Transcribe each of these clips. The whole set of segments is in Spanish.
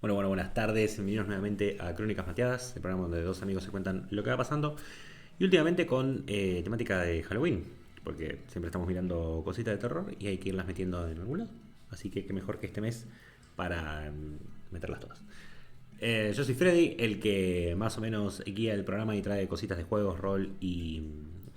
Buenas tardes. Bienvenidos nuevamente a Crónicas Mateadas, el programa donde dos amigos se cuentan lo que va pasando. Y últimamente con temática de Halloween, porque siempre estamos mirando cositas de terror y hay que irlas metiendo en algún lado. Así que qué mejor que este mes para meterlas todas. Yo soy Freddy, el que más o menos guía el programa y trae cositas de juegos, rol y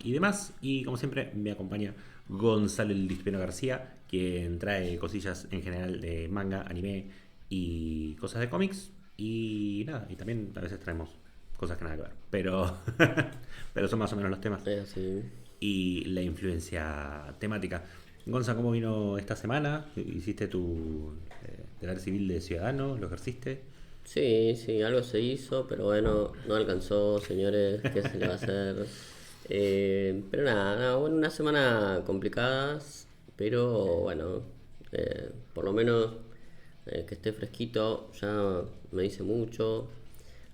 demás. Y como siempre me acompaña Gonzalo el Dispeno García, quien trae cosillas en general de manga, anime y cosas de cómics. Y nada, y también a veces traemos cosas que nada que ver. Pero, pero son más o menos los temas Sí. y la influencia temática. Gonza, ¿cómo vino esta semana? ¿Hiciste tu deber civil de ciudadano? ¿Lo ejerciste? Sí, algo se hizo, pero bueno, no alcanzó, señores, ¿qué se le va a hacer? Pero nada, bueno, una semana complicada, pero bueno, por lo menos que esté fresquito ya me dice mucho,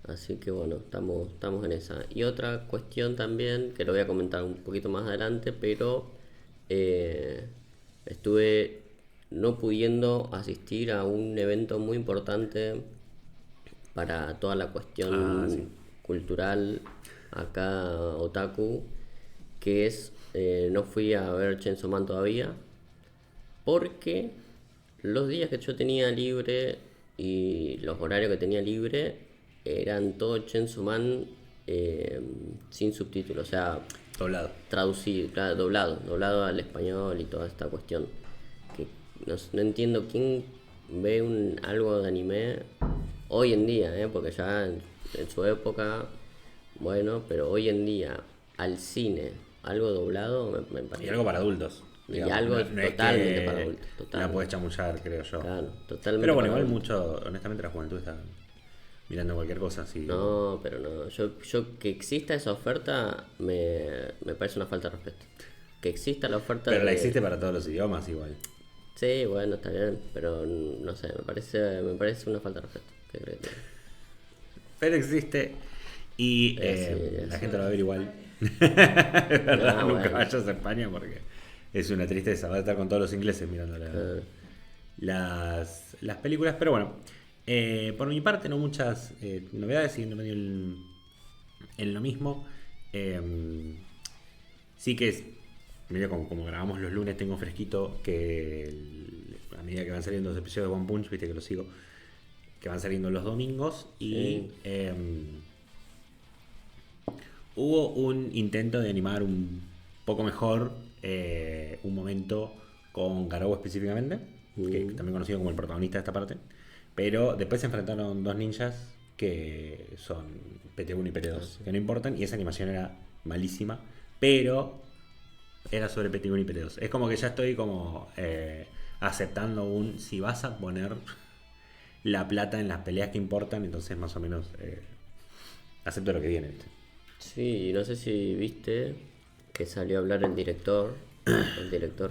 así que bueno, estamos en esa. Y otra cuestión también, que lo voy a comentar un poquito más adelante, pero eh, estuve no pudiendo asistir a un evento muy importante para toda la Ah, sí. cuestión cultural acá otaku, que es, no fui a ver Chainsaw Man todavía, porque los días que yo tenía libre y los horarios que tenía libre eran todo Chainsaw Man eh, sin subtítulos, o sea, Doblado. traducido, claro, doblado al español y toda esta cuestión. Que no entiendo quién ve algo de anime hoy en día, porque ya en su época, bueno, pero hoy en día al cine, algo doblado me Y parece. algo para adultos, Y digamos. algo No es totalmente para que adultos, la totalmente. puedes chamullar, creo yo. Claro, Pero totalmente bueno, para igual adultos. mucho, honestamente, la juventud está mirando cualquier cosa así. No, pero no. Yo que exista esa oferta me parece una falta de respeto. Que exista la oferta Pero la de. existe para todos los idiomas igual. Sí, bueno, está bien, pero no sé, me parece una falta de respeto. ¿Qué crees? Pero existe y Sí, la sí. gente lo va a ver igual. Es verdad, No, nunca bueno. vayas a España porque es una tristeza. Va a estar con todos los ingleses mirando Ah, las películas. Pero bueno, por mi parte no muchas novedades, siguiendo medio en lo mismo. Eh, sí que es, medio como grabamos los lunes, tengo fresquito que a medida que van saliendo los episodios de One Punch, viste que lo sigo, que van saliendo los domingos y sí. hubo un intento de animar un poco mejor un momento con Garou específicamente, que Mm, también conocido como el protagonista de esta parte, pero después se enfrentaron dos ninjas que son PT1 y ah, PT2, sí. que no importan, y esa animación era malísima, pero era sobre PT1 y PT2. Es como que ya estoy como aceptando si vas a poner la plata en las peleas que importan, entonces más o menos acepto lo que viene. ¿Viste? Sí, no sé si viste que salió a hablar el director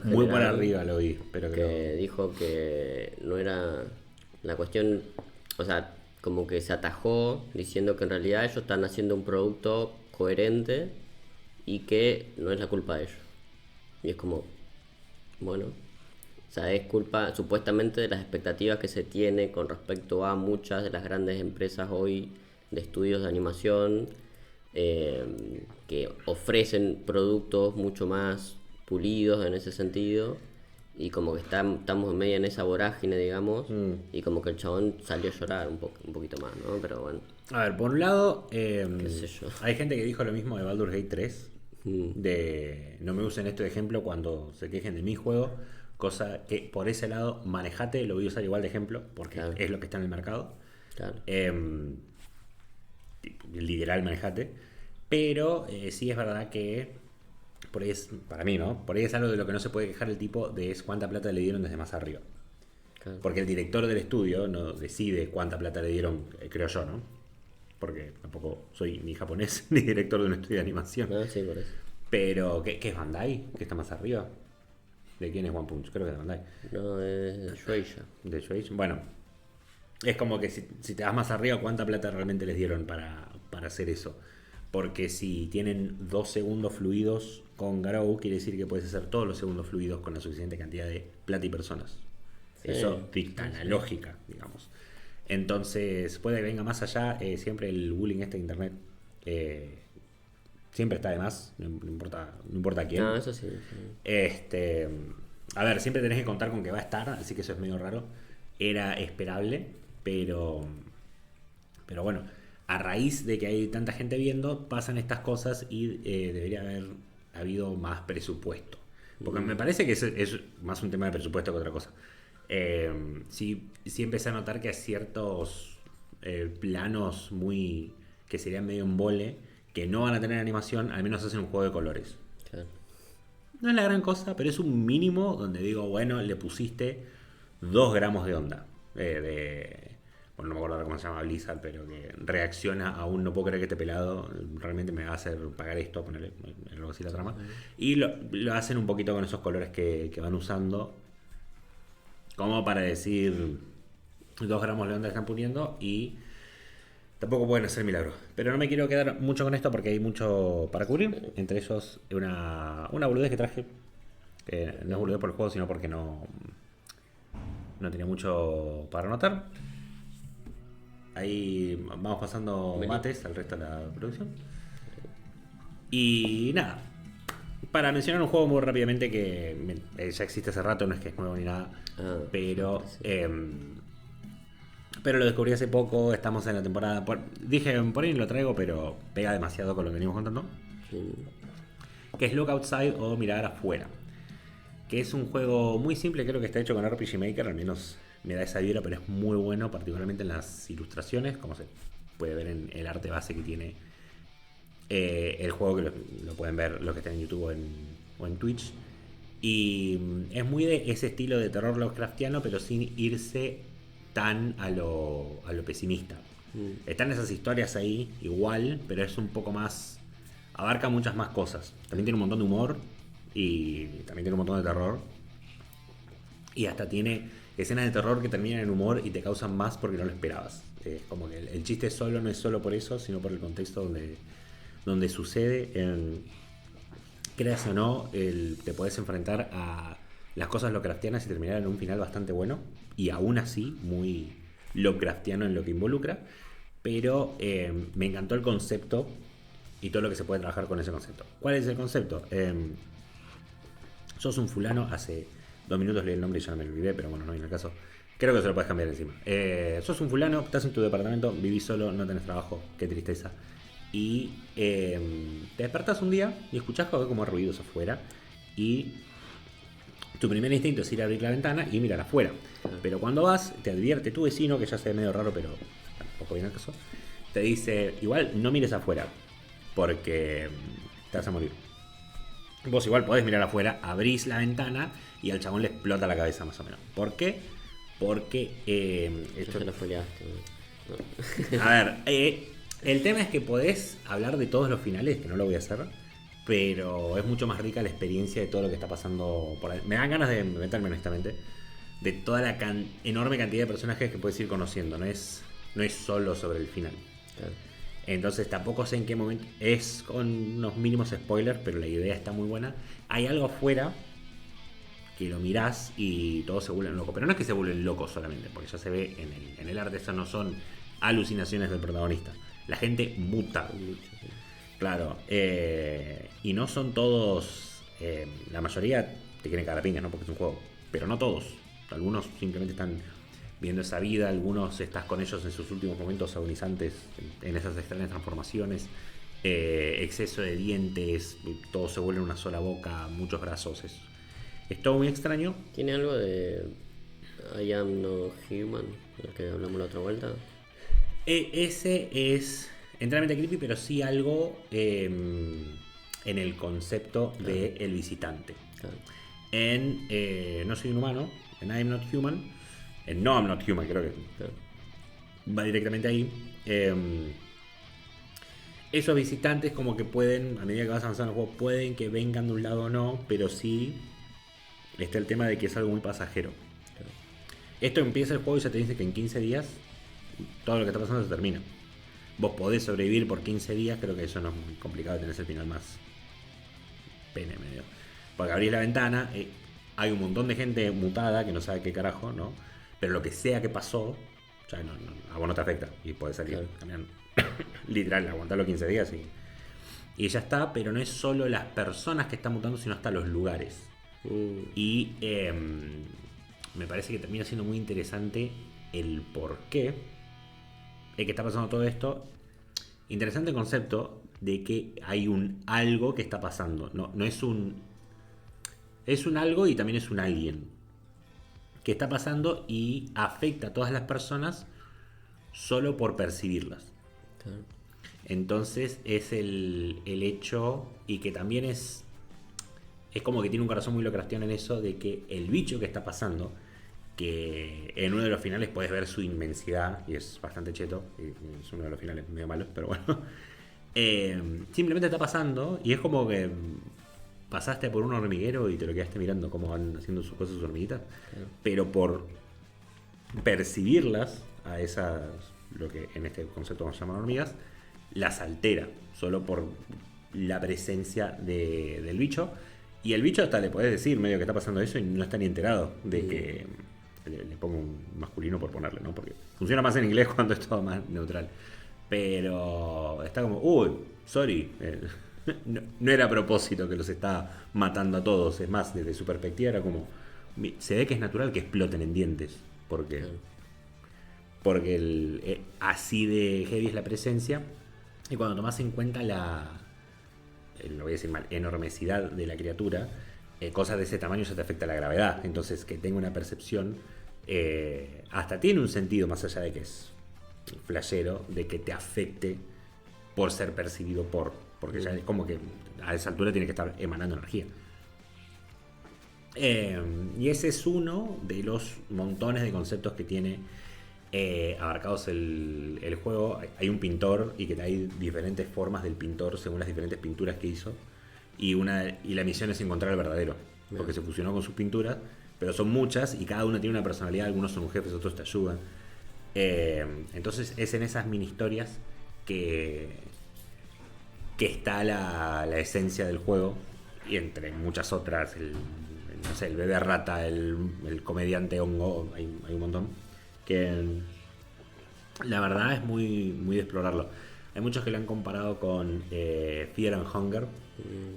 Muy por general, arriba lo vi, pero que que dijo que no era la cuestión, o sea, como que se atajó diciendo que en realidad ellos están haciendo un producto coherente y que no es la culpa de ellos. Y es como, bueno, o sea, es culpa supuestamente de las expectativas que se tiene con respecto a muchas de las grandes empresas hoy de estudios de animación, que ofrecen productos mucho más pulidos en ese sentido, y como que estamos medio en esa vorágine, digamos, y como que el chabón salió a llorar un poquito más, ¿no? Pero bueno, A ver, por un lado, qué sé yo. hay gente que dijo lo mismo de Baldur's Gate 3, Mm, de no me usen este ejemplo cuando se quejen de mi juego, cosa que por ese lado, manejate, lo voy a usar igual de ejemplo, porque claro, es lo que está en el mercado. claro. Eh, Literal, manejate. Pero sí es verdad que por ahí es, para mí, ¿no? Por ahí es algo de lo que no se puede quejar el tipo de es cuánta plata le dieron desde más arriba. Claro. Porque el director del estudio no decide cuánta plata le dieron, creo yo, ¿no? Porque tampoco soy ni japonés ni director de un estudio de animación. No, sí, por eso. Pero, ¿qué es Bandai? ¿Qué está más arriba? ¿De quién es One Punch? Creo que es de Bandai. No, es Shueisha. De Shueisha. Bueno, es como que si te das más arriba, ¿cuánta plata realmente les dieron para hacer eso? Porque si tienen 2 segundos fluidos con Garou, quiere decir que puedes hacer todos los segundos fluidos con la suficiente cantidad de plata y personas. Sí, Eso dicta sí, la sí. lógica, digamos. Entonces, puede que venga más allá, siempre el bullying de internet siempre está de más, no importa quién. No, eso sí, sí. Este, a ver, siempre tenés que contar con que va a estar, así que eso es medio raro. Era esperable, pero bueno, a raíz de que hay tanta gente viendo, pasan estas cosas y debería haber habido más presupuesto. Porque me parece que es más un tema de presupuesto que otra cosa. Sí empecé a notar que hay ciertos planos muy que serían medio embole, que no van a tener animación, al menos hacen un juego de colores. Claro. No es la gran cosa, pero es un mínimo donde digo, bueno, le pusiste 2 gramos de onda. Bueno, no me acuerdo ahora cómo se llama Blizzard, pero que reacciona a un no puedo creer que este pelado realmente me va a hacer pagar esto, ponerle algo así la trama. Y lo hacen un poquito con esos colores que van usando, como para decir 2 gramos de onda que están poniendo y tampoco pueden hacer milagros. Pero no me quiero quedar mucho con esto porque hay mucho para cubrir. Entre ellos, una boludez que traje. Que no es boludez por el juego, sino porque no tenía mucho para anotar. Ahí vamos pasando mates al resto de la producción. Y nada. Para mencionar un juego muy rápidamente que ya existe hace rato, no es que es nuevo ni nada. Pero lo descubrí hace poco, estamos en la temporada. Dije, por ahí lo traigo, pero pega demasiado con lo que venimos contando. Sí. Que es Look Outside o Mirar Afuera. Que es un juego muy simple, creo que está hecho con RPG Maker, al menos me da esa vibra, pero es muy bueno, particularmente en las ilustraciones, como se puede ver en el arte base que tiene el juego, que lo pueden ver los que estén en YouTube o en Twitch. Y es muy de ese estilo de terror Lovecraftiano, pero sin irse tan a lo pesimista. Están esas historias ahí igual, pero es un poco más, abarca muchas más cosas. También tiene un montón de humor y también tiene un montón de terror. Y hasta tiene escenas de terror que terminan en humor y te causan más porque no lo esperabas. Es como que el chiste solo no es solo por eso, sino por el contexto donde sucede. Creas o no, te podés enfrentar a las cosas Lovecraftianas y terminar en un final bastante bueno. Y aún así, muy Lovecraftiano en lo que involucra. Pero me encantó el concepto y todo lo que se puede trabajar con ese concepto. ¿Cuál es el concepto? Sos un fulano, hace 2 minutos leí el nombre y ya me lo olvidé, pero bueno, no viene el caso. Creo que se lo puedes cambiar encima. Sos un fulano, estás en tu departamento, vivís solo, no tenés trabajo, qué tristeza. Y te despertás un día y escuchás como ruidos afuera. Y tu primer instinto es ir a abrir la ventana y mirar afuera. Pero cuando vas, te advierte tu vecino, que ya se ve medio raro, pero tampoco viene al caso. Te dice, igual no mires afuera, porque te vas a morir. Vos igual podés mirar afuera, abrís la ventana y al chabón le explota la cabeza más o menos. ¿Por qué? Porque Esto lo spoileaste. No. A ver, el tema es que podés hablar de todos los finales, que no lo voy a hacer, pero es mucho más rica la experiencia de todo lo que está pasando por ahí. Me dan ganas de meterme honestamente, de toda la enorme cantidad de personajes que puedes ir conociendo, no es solo sobre el final. Claro. Entonces tampoco sé en qué momento, es con unos mínimos spoilers, pero la idea está muy buena. Hay algo afuera que lo mirás y todos se vuelven locos, pero no es que se vuelven locos solamente, porque ya se ve en el arte, eso no son alucinaciones del protagonista. La gente muta. Claro. Y no son todos. La mayoría te quieren cagar a piña, ¿no? Porque es un juego. Pero no todos. Algunos simplemente están viendo esa vida. Algunos estás con ellos en sus últimos momentos agonizantes. En esas extrañas transformaciones. Exceso de dientes. Todo se vuelve una sola boca. Muchos brazos. Es todo muy extraño. ¿Tiene algo de I Am No Human? El que hablamos la otra vuelta. Ese es enteramente creepy, pero sí algo en el concepto de el visitante. Claro. En No soy un humano, en I am not human, en No I'm not human, creo que Claro. va directamente ahí. Esos visitantes como que pueden, a medida que vas avanzando en el juego, pueden que vengan de un lado o no, pero sí está el tema de que es algo muy pasajero. Claro. Esto empieza el juego y ya te dice que en 15 días todo lo que está pasando se termina. Vos podés sobrevivir por 15 días, creo que eso no es muy complicado, tenés el final más pene medio. Porque abrís la ventana, hay un montón de gente mutada que no sabe qué carajo, ¿no? Pero lo que sea que pasó, O sea, a vos no te afecta y puedes salir Claro. caminando. Literal, aguantarlo 15 días y ya está, pero no es solo las personas que están mutando, sino hasta los lugares. Y me parece que termina siendo muy interesante el por qué es que está pasando todo esto. Interesante el concepto de que hay un algo que está pasando. No es un. Es un algo y también es un alguien que está pasando y afecta a todas las personas solo por percibirlas. Claro. Entonces es el hecho y que también es como que tiene un corazón muy Lovecraftiano en eso de que el bicho que está pasando, que en uno de los finales puedes ver su inmensidad y es bastante cheto, y es uno de los finales medio malos, pero bueno, simplemente está pasando y es como que pasaste por un hormiguero y te lo quedaste mirando cómo van haciendo sus cosas sus hormiguitas, pero por percibirlas a esas, lo que en este concepto vamos a llamar hormigas, las altera solo por la presencia del bicho. Y el bicho hasta le podés decir medio que está pasando eso y no está ni enterado de que le pongo un masculino por ponerle, ¿no? Porque funciona más en inglés cuando es todo más neutral. Pero está como, uy, sorry, no era a propósito que los está matando a todos. Es más, desde su perspectiva era como, se ve que es natural que exploten en dientes. Porque, porque así de heavy es la presencia. Y cuando tomás en cuenta lo voy a decir mal, enormecidad de la criatura, cosas de ese tamaño ya te afecta la gravedad. Entonces, que tenga una percepción, hasta tiene un sentido, más allá de que es flashero, de que te afecte por ser percibido por. Porque ya es como que a esa altura tiene que estar emanando energía. Y ese es uno de los montones de conceptos que tiene abarcados el juego. Hay un pintor y que hay diferentes formas del pintor según las diferentes pinturas que hizo. Y la misión es encontrar el verdadero. Porque se fusionó con sus pinturas, pero son muchas y cada una tiene una personalidad. Algunos son jefes, otros te ayudan. Entonces es en esas mini historias que está la esencia del juego. Y entre muchas otras, no sé, el bebé rata, el comediante hongo, hay un montón. Que la verdad es muy, muy de explorarlo. Hay muchos que lo han comparado con Fear and Hunger,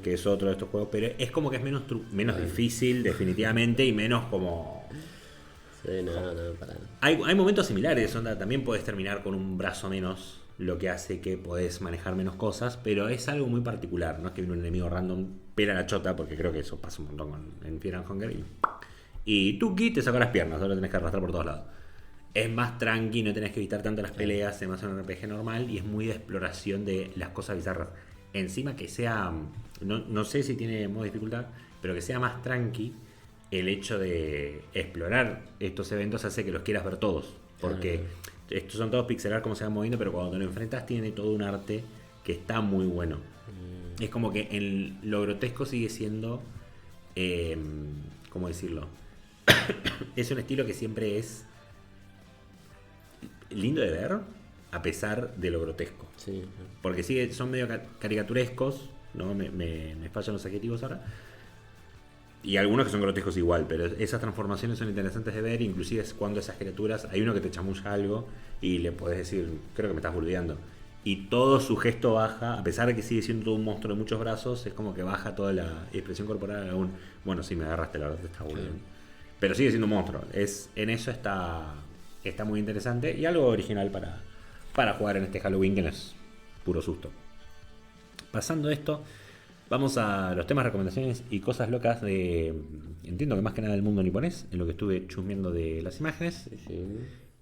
que es otro de estos juegos, pero es como que es menos difícil, definitivamente, y menos como. Sí, no, para nada. Hay momentos similares, onda, también puedes terminar con un brazo menos, lo que hace que podés manejar menos cosas, pero es algo muy particular, no es que viene un enemigo random, pela la chota, porque creo que eso pasa un montón en Fear and Hunger, y Tuki te saca las piernas, ahora tenés que arrastrar por todos lados. Es más tranqui, no tenés que evitar tanto las peleas, es más un RPG normal y es muy de exploración de las cosas bizarras. Encima que sea, no sé si tiene modo dificultad, pero que sea más tranqui, el hecho de explorar estos eventos hace que los quieras ver todos. Porque estos son todos pixelar como se van moviendo, pero cuando te lo enfrentas tiene todo un arte que está muy bueno. Es como que lo grotesco sigue siendo, ¿cómo decirlo? Es un estilo que siempre es lindo de ver, a pesar de lo grotesco. Sí. Porque son medio caricaturescos, ¿no? Me fallan los adjetivos ahora. Y algunos que son grotescos igual, pero esas transformaciones son interesantes de ver, inclusive es cuando esas criaturas, hay uno que te chamulla algo y le podés decir, creo que me estás boludeando. Y todo su gesto baja, a pesar de que sigue siendo todo un monstruo de muchos brazos, es como que baja toda la expresión corporal a bueno, sí, me agarraste, la verdad te está boludeando. Pero sigue siendo un monstruo. En eso está muy interesante y algo original para jugar en este Halloween, que no es puro susto. Pasando esto, vamos a los temas, recomendaciones y cosas locas entiendo que más que nada del mundo niponés, en lo que estuve chusmeando de las imágenes. Sí.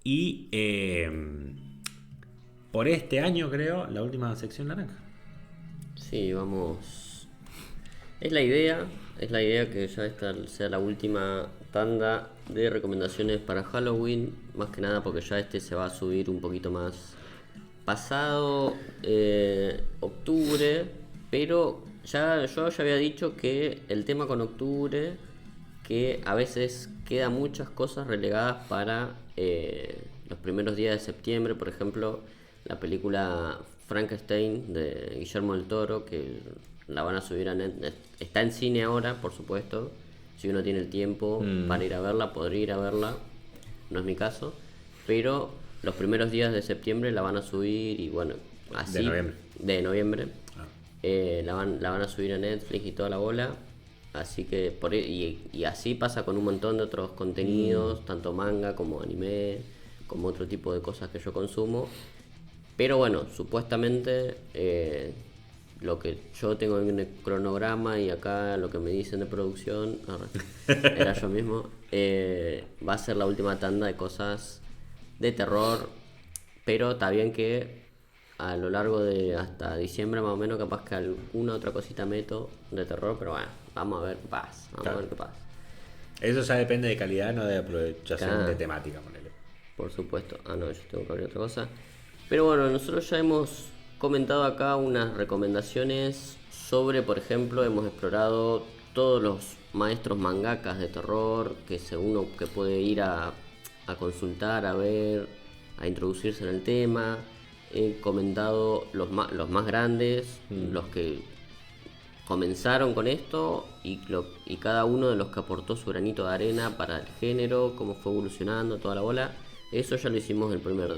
Y por este año, creo, la última sección naranja. Sí, vamos. Es la idea que ya esta sea la última tanda de recomendaciones para Halloween, más que nada porque ya se va a subir un poquito más pasado octubre, pero yo ya había dicho que el tema con octubre, que a veces queda muchas cosas relegadas para los primeros días de septiembre, por ejemplo, la película Frankenstein de Guillermo del Toro, que la van a subir a Netflix. Está en cine ahora, por supuesto. Si uno tiene el tiempo para ir a verla, podría ir a verla. No es mi caso. Pero los primeros días de septiembre la van a subir y bueno, así... De noviembre. De noviembre. Ah. La van a subir a Netflix y toda la bola. Así que y así pasa con un montón de otros contenidos, tanto manga como anime, como otro tipo de cosas que yo consumo. Pero bueno, supuestamente lo que yo tengo en el cronograma y acá lo que me dicen de producción, era yo mismo, va a ser la última tanda de cosas de terror. Pero está bien que a lo largo de hasta diciembre más o menos capaz que alguna otra cosita meto de terror, pero bueno, vamos a ver qué pasa, vamos a ver qué pasa. Eso ya depende de calidad, no de aprovechación Claro. de temática, ponele. Por supuesto. Ah, no, yo tengo que abrir otra cosa. Pero bueno, nosotros ya hemos comentado acá unas recomendaciones sobre, por ejemplo, hemos explorado todos los maestros mangakas de terror uno que puede ir a consultar, a ver, a introducirse en el tema. He comentado los más grandes, los que comenzaron con esto y cada uno de los que aportó su granito de arena para el género, cómo fue evolucionando, toda la bola. Eso ya lo hicimos el primer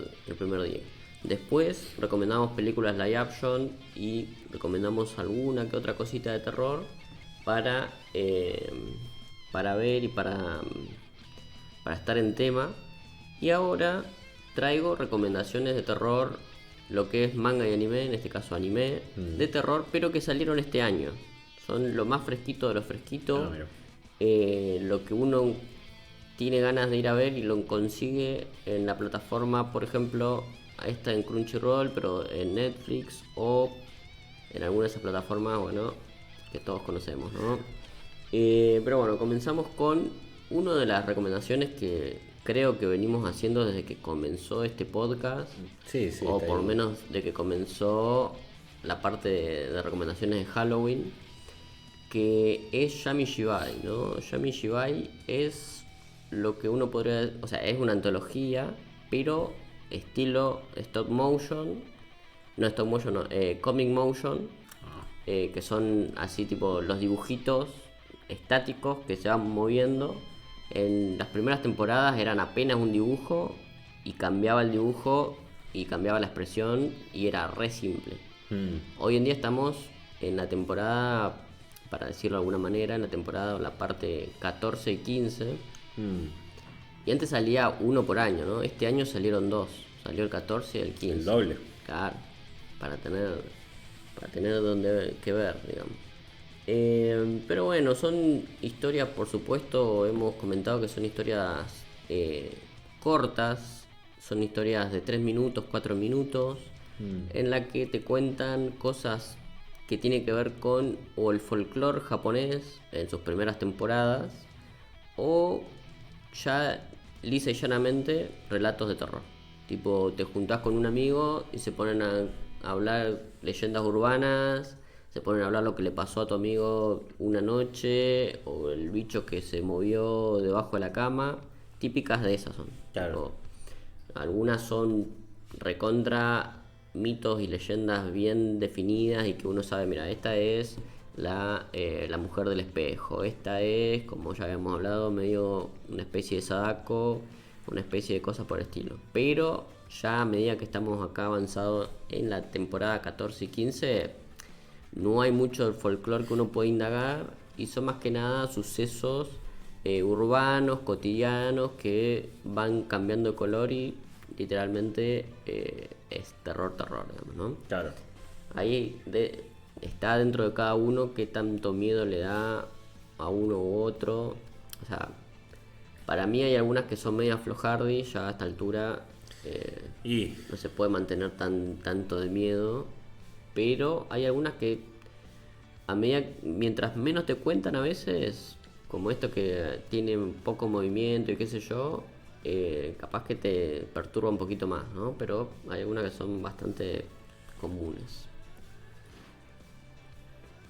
día. Después recomendamos películas live action y recomendamos alguna que otra cosita de terror para ver y para estar en tema. Y ahora traigo recomendaciones de terror, lo que es manga y anime, en este caso anime, de terror, pero que salieron este año. Son lo más fresquito de lo fresquito. Lo que uno tiene ganas de ir a ver y lo consigue en la plataforma, por ejemplo, esta en Crunchyroll, pero en Netflix o en alguna de esas plataformas, bueno, que todos conocemos, ¿no? Pero bueno, comenzamos con una de las recomendaciones que creo que venimos haciendo desde que comenzó este podcast, Sí, o está por lo bien. menos de que comenzó la parte de recomendaciones de Halloween, que es Yami Shibai, ¿no? Yami Shibai es lo que uno podría, o sea, es una antología, pero estilo stop motion, no stop motion, no, comic motion, que son así tipo los dibujitos estáticos que se van moviendo. En las primeras temporadas eran apenas un dibujo y cambiaba el dibujo y cambiaba la expresión y era re simple. Hoy en día estamos en la temporada, para decirlo de alguna manera, en la temporada, la parte 14 y 15. Y antes salía uno por año, ¿no? Este año salieron dos. Salió el 14 y el 15. El doble. Claro, para tener donde que ver, digamos. Pero bueno, son historias, por supuesto, hemos comentado que son historias cortas, son historias de 3 minutos, 4 minutos, en la que te cuentan cosas que tienen que ver con o el folclore japonés en sus primeras temporadas, o ya lisa y llanamente relatos de terror. Tipo, te juntás con un amigo y se ponen a hablar leyendas urbanas, se ponen a hablar lo que le pasó a tu amigo una noche, o el bicho que se movió debajo de la cama. Típicas de esas son. Claro. Tipo, algunas son recontra mitos y leyendas bien definidas y que uno sabe, mira, esta es la mujer del espejo, esta es, como ya habíamos hablado, medio una especie de Sadako, una especie de cosas por el estilo. Pero ya a medida que estamos acá avanzados en la temporada 14 y 15, no hay mucho del folclore que uno puede indagar y son más que nada sucesos urbanos, cotidianos, que van cambiando de color y literalmente es terror, digamos, ¿no? Claro. Ahí está dentro de cada uno qué tanto miedo le da a uno u otro. O sea, para mí hay algunas que son medio flojardi, ya a esta altura Y no se puede mantener tanto de miedo, pero hay algunas que mientras menos te cuentan a veces, como esto que tiene poco movimiento y qué sé yo, capaz que te perturba un poquito más, ¿no? Pero hay algunas que son bastante comunes.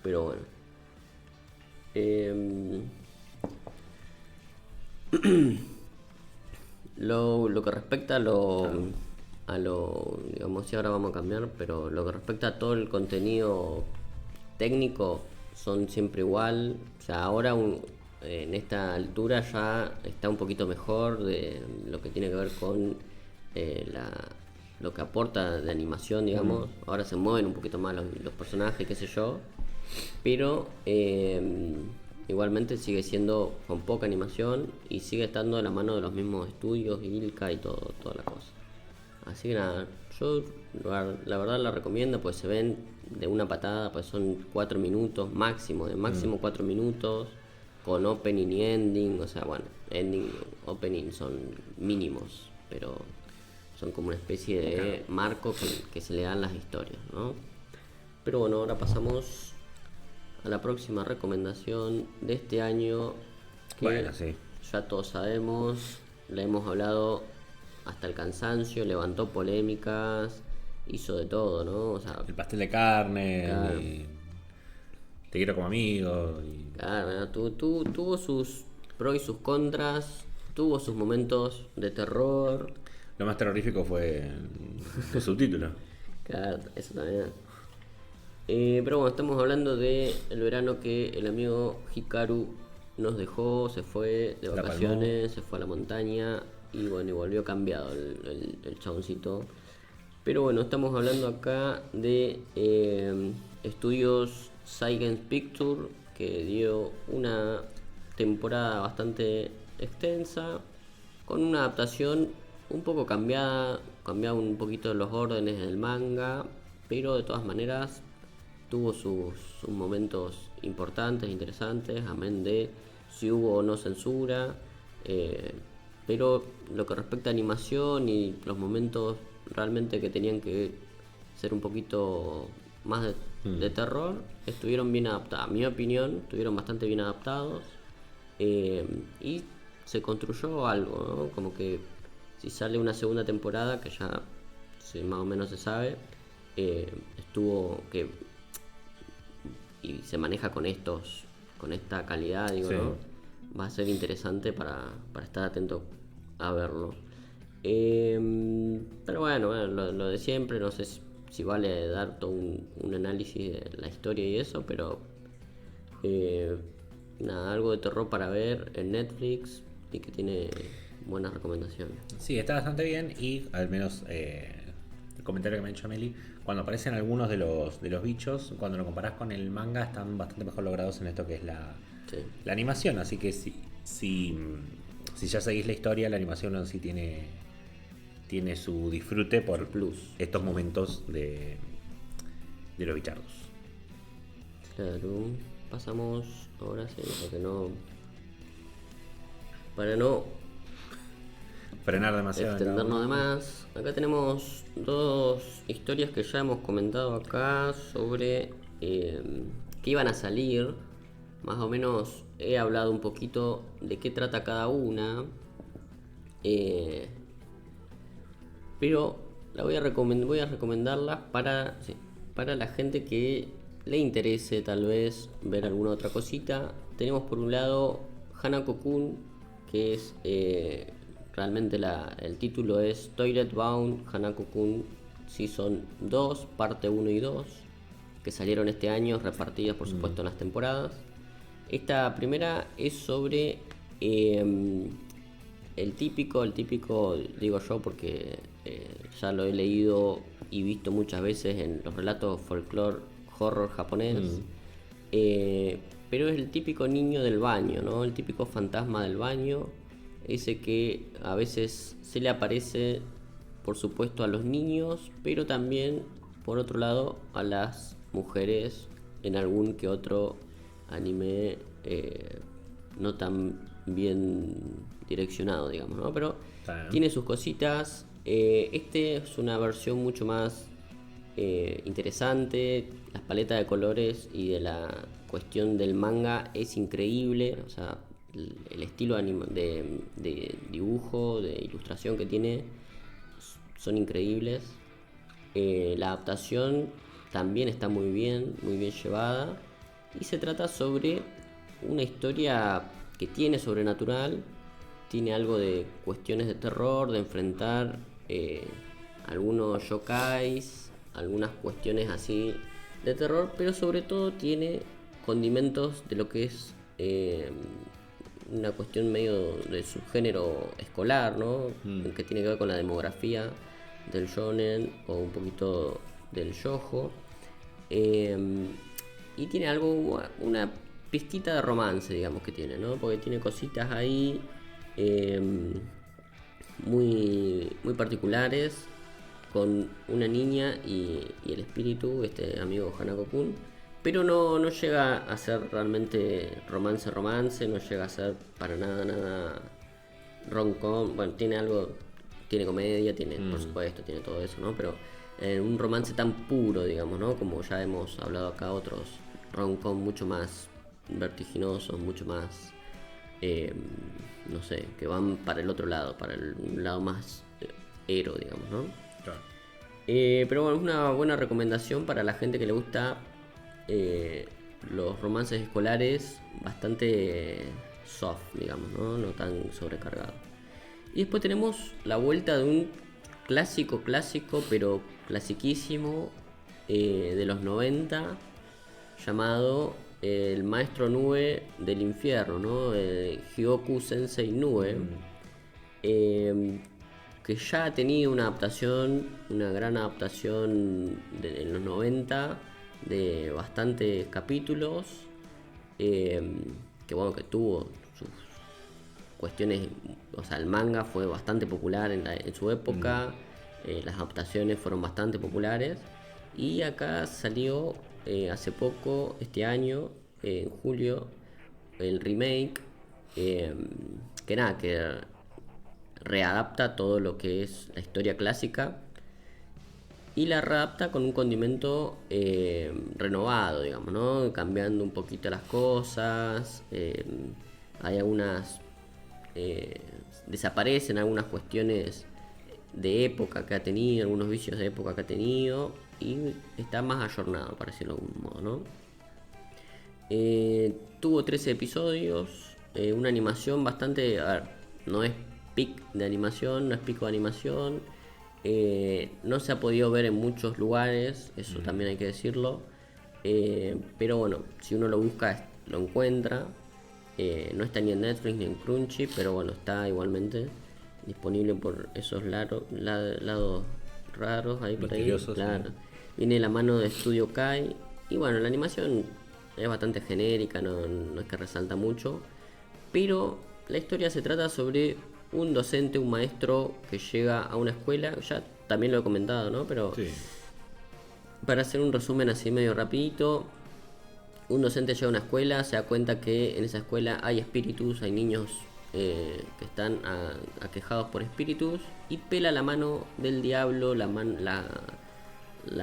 Pero bueno. Lo que respecta digamos, sí, ahora vamos a cambiar, pero lo que respecta a todo el contenido técnico, son siempre igual. O sea, ahora en esta altura ya está un poquito mejor de lo que tiene que ver con lo que aporta de animación, digamos. Ahora se mueven un poquito más los personajes, qué sé yo. Pero igualmente sigue siendo con poca animación y sigue estando de la mano de los mismos estudios, Ilka y toda la cosa. Así que nada, yo la verdad la recomiendo, pues se ven de una patada, pues son 4 minutos máximo, de máximo 4 minutos, con opening y ending, o sea, bueno, ending, opening son mínimos, pero son como una especie de marco que se le dan las historias, ¿no? Pero bueno, ahora pasamos a la próxima recomendación de este año, que Bueno, sí. ya todos sabemos, le hemos hablado hasta el cansancio, levantó polémicas, hizo de todo, ¿no? O sea, El pastel de carne, claro, te quiero como amigo. claro, ¿no? Tuvo sus pros y sus contras, tuvo sus momentos de terror, Lo más terrorífico fue los subtítulos. claro, eso también. Pero bueno, estamos hablando de el verano que el amigo Hikaru nos dejó, se fue de La vacaciones, se fue a la montaña y bueno, y volvió cambiado el chaboncito. Pero bueno, estamos hablando acá de estudios Science Picture, que dio una temporada bastante extensa, con una adaptación un poco cambiado un poquito los órdenes del manga, pero de todas maneras tuvo sus momentos importantes, interesantes, amén de si hubo o no censura, pero lo que respecta a animación y los momentos realmente que tenían que ser un poquito más de terror, estuvieron bien adaptados. A mi opinión, estuvieron bastante bien adaptados, y se construyó algo, ¿no? Como que si sale una segunda temporada, que ya más o menos se sabe, estuvo que y se maneja con esta calidad, digo, Sí. ¿no? Va a ser interesante para estar atento a verlo. Pero bueno, lo de siempre, no sé si vale dar todo un análisis de la historia y eso, pero nada, algo de terror para ver en Netflix y que tiene buenas recomendaciones. Sí, está bastante bien y al menos el comentario que me ha hecho Meli, cuando aparecen algunos de los bichos, cuando lo comparás con el manga, están bastante mejor logrados en esto que es Sí. la animación. Así que si ya seguís la historia, la animación en sí tiene su disfrute por Plus. estos momentos de los bichardos. Claro, pasamos ahora sí, para no Frenar demasiado. extendernos de más. Acá tenemos dos historias que ya hemos comentado acá sobre que iban a salir. Más o menos he hablado un poquito de qué trata cada una. Pero voy a recomendarlas para la gente que le interese tal vez ver alguna otra cosita. Tenemos por un lado Hanako-kun, que es realmente el título es Toilet Bound Hanako-kun Season 2, parte 1 y 2, que salieron este año, repartidas por supuesto en las temporadas. Esta primera es sobre el típico, digo yo porque ya lo he leído y visto muchas veces en los relatos folclore horror japonés, pero es el típico niño del baño, ¿no? El típico fantasma del baño, ese que a veces se le aparece, por supuesto, a los niños, pero también, por otro lado, a las mujeres en algún que otro anime no tan bien direccionado, digamos, ¿no? Pero tiene sus cositas. Este es una versión mucho más interesante. Las paletas de colores y de la cuestión del manga es increíble. O sea, el estilo de dibujo, de ilustración que tiene son increíbles. La adaptación también está muy bien llevada. Y se trata sobre una historia que tiene sobrenatural, tiene algo de cuestiones de terror, de enfrentar algunos yokais, algunas cuestiones así de terror, pero sobre todo tiene condimentos de lo que es una cuestión medio de subgénero escolar, ¿no? Que tiene que ver con la demografía del shonen o un poquito del shoujo. Y tiene algo, una pizquita de romance, digamos que tiene, ¿no? Porque tiene cositas ahí muy particulares con una niña y el espíritu, este amigo Hanako-kun. Pero no llega a ser realmente romance, no llega a ser para nada rom-com. Bueno, tiene algo, tiene comedia, tiene, por supuesto, tiene todo eso, ¿no? Pero un romance tan puro, digamos, ¿no? Como ya hemos hablado acá, otros rom-com mucho más vertiginosos, mucho más, no sé, que van para el otro lado, para un lado más ero, digamos, ¿no? Claro. Pero bueno, es una buena recomendación para la gente que le gusta los romances escolares bastante soft, digamos, no tan sobrecargado. Y después tenemos la vuelta de un clásico, pero clasiquísimo de los 90, llamado El Maestro Nube del Infierno, ¿no? Hyoku Sensei Nube. Que ya ha tenido una adaptación, una gran adaptación en los 90, de bastantes capítulos, que bueno, que tuvo sus cuestiones, o sea, el manga fue bastante popular en su época, las adaptaciones fueron bastante populares, y acá salió hace poco, este año, en julio, el remake, que nada, que readapta todo lo que es la historia clásica y la readapta con un condimento renovado, digamos, ¿no? Cambiando un poquito las cosas, hay algunas, desaparecen algunas cuestiones de época que ha tenido, algunos vicios de época que ha tenido, y está más ayornado, para decirlo de algún modo, ¿no? Tuvo 13 episodios, una animación bastante, a ver, no es pic de animación, no es pico de animación, no se ha podido ver en muchos lugares, eso también hay que decirlo, pero bueno, si uno lo busca lo encuentra, no está ni en Netflix ni en Crunchy, pero bueno, está igualmente disponible por esos lados raros ahí por ahí, claro. Sí. Viene de la mano de Studio Kai, y bueno, la animación es bastante genérica, no es que resalta mucho, pero la historia se trata sobre un docente, un maestro que llega a una escuela, ya también lo he comentado, ¿no? Pero Sí. para hacer un resumen así medio rapidito, un docente llega a una escuela, se da cuenta que en esa escuela hay espíritus, hay niños que están aquejados por espíritus, y pela la mano del diablo, la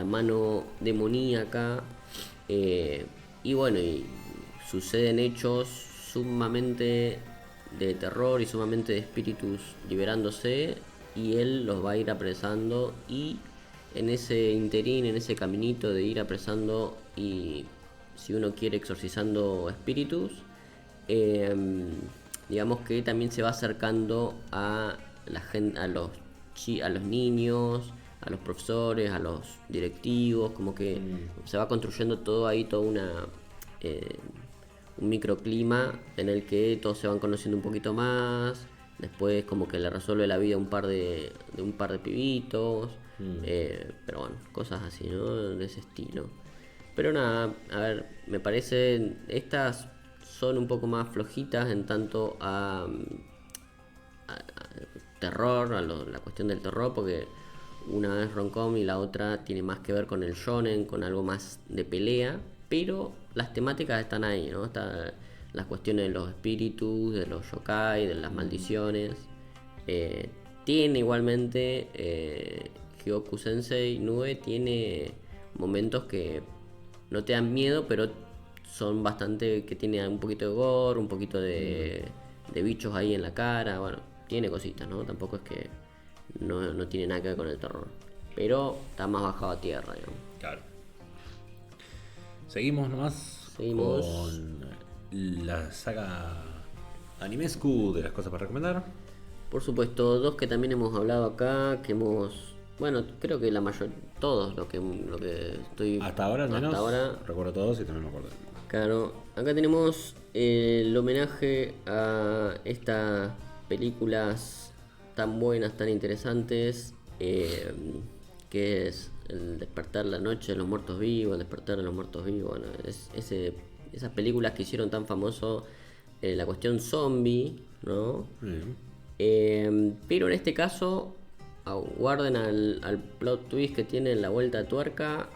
mano demoníaca, y bueno, y suceden hechos sumamente de terror y sumamente de espíritus liberándose, y él los va a ir apresando, y en ese interín, en ese caminito de ir apresando y, si uno quiere, exorcizando espíritus, digamos que también se va acercando a la gente, a los niños, a los profesores, a los directivos, como que se va construyendo todo ahí, toda un microclima en el que todos se van conociendo un poquito más. Después como que le resuelve la vida a un par de pibitos, pero bueno, cosas así, ¿no? De ese estilo. Pero nada, a ver, me parece, estas son un poco más flojitas en tanto a terror, la cuestión del terror, porque una es rom-com y la otra tiene más que ver con el shonen, con algo más de pelea, pero las temáticas están ahí, ¿no? Está las cuestiones de los espíritus, de los yokai, de las maldiciones. Tiene igualmente Hyoku Sensei Nube, tiene momentos que no te dan miedo, pero son bastante, que tiene un poquito de gore, un poquito de bichos ahí en la cara, bueno, tiene cositas, ¿no? Tampoco es que no tiene nada que ver con el terror, pero está más bajado a tierra, digamos. Claro. Seguimos nomás con la saga Animescu de las cosas para recomendar. Por supuesto, dos que también hemos hablado acá, que hemos... Bueno, creo que la mayor... Todos lo que estoy... Hasta ahora al menos hasta ahora, recuerdo todos y también me acuerdo. Claro, acá tenemos el homenaje a estas películas tan buenas, tan interesantes, que es el despertar la noche de los muertos vivos, el despertar de los muertos vivos. Bueno, esas películas que hicieron tan famoso la cuestión zombie, ¿no? Pero en este caso, aguarden al plot twist que tiene en la vuelta de tuerca.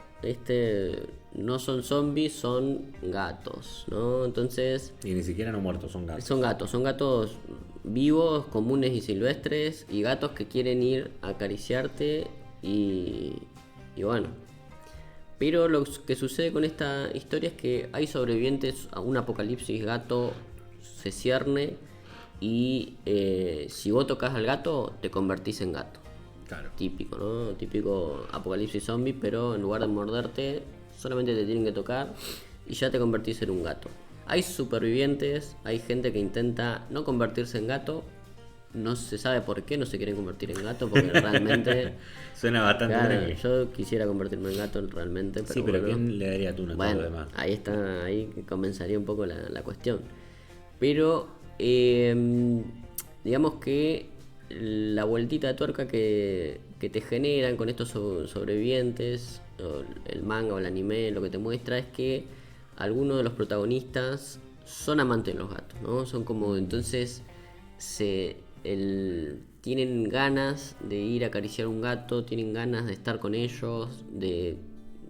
No son zombies, son gatos, ¿no? Entonces, Y ni siquiera no muertos, son gatos. son gatos vivos, comunes y silvestres, y gatos que quieren ir a acariciarte y bueno. Pero lo que sucede con esta historia es que hay sobrevivientes a un apocalipsis gato, se cierne, y si vos tocas al gato, te convertís en gato. Claro. Típico, ¿no? Típico apocalipsis zombie, pero en lugar de morderte, solamente te tienen que tocar y ya te convertís en un gato. Hay supervivientes, hay gente que intenta no convertirse en gato, no se sabe por qué no se quieren convertir en gato, porque realmente... Suena bastante Claro, tranqui. yo quisiera convertirme en gato realmente, pero Sí, pero bueno. ¿quién le daría tú a todo Bueno, lo demás? ahí está, ahí comenzaría un poco la cuestión. Pero digamos que la vueltita de tuerca que te generan con estos sobrevivientes, o el manga o el anime, lo que te muestra es que algunos de los protagonistas son amantes de los gatos, ¿no? Son como, entonces tienen ganas de ir a acariciar un gato, tienen ganas de estar con ellos, de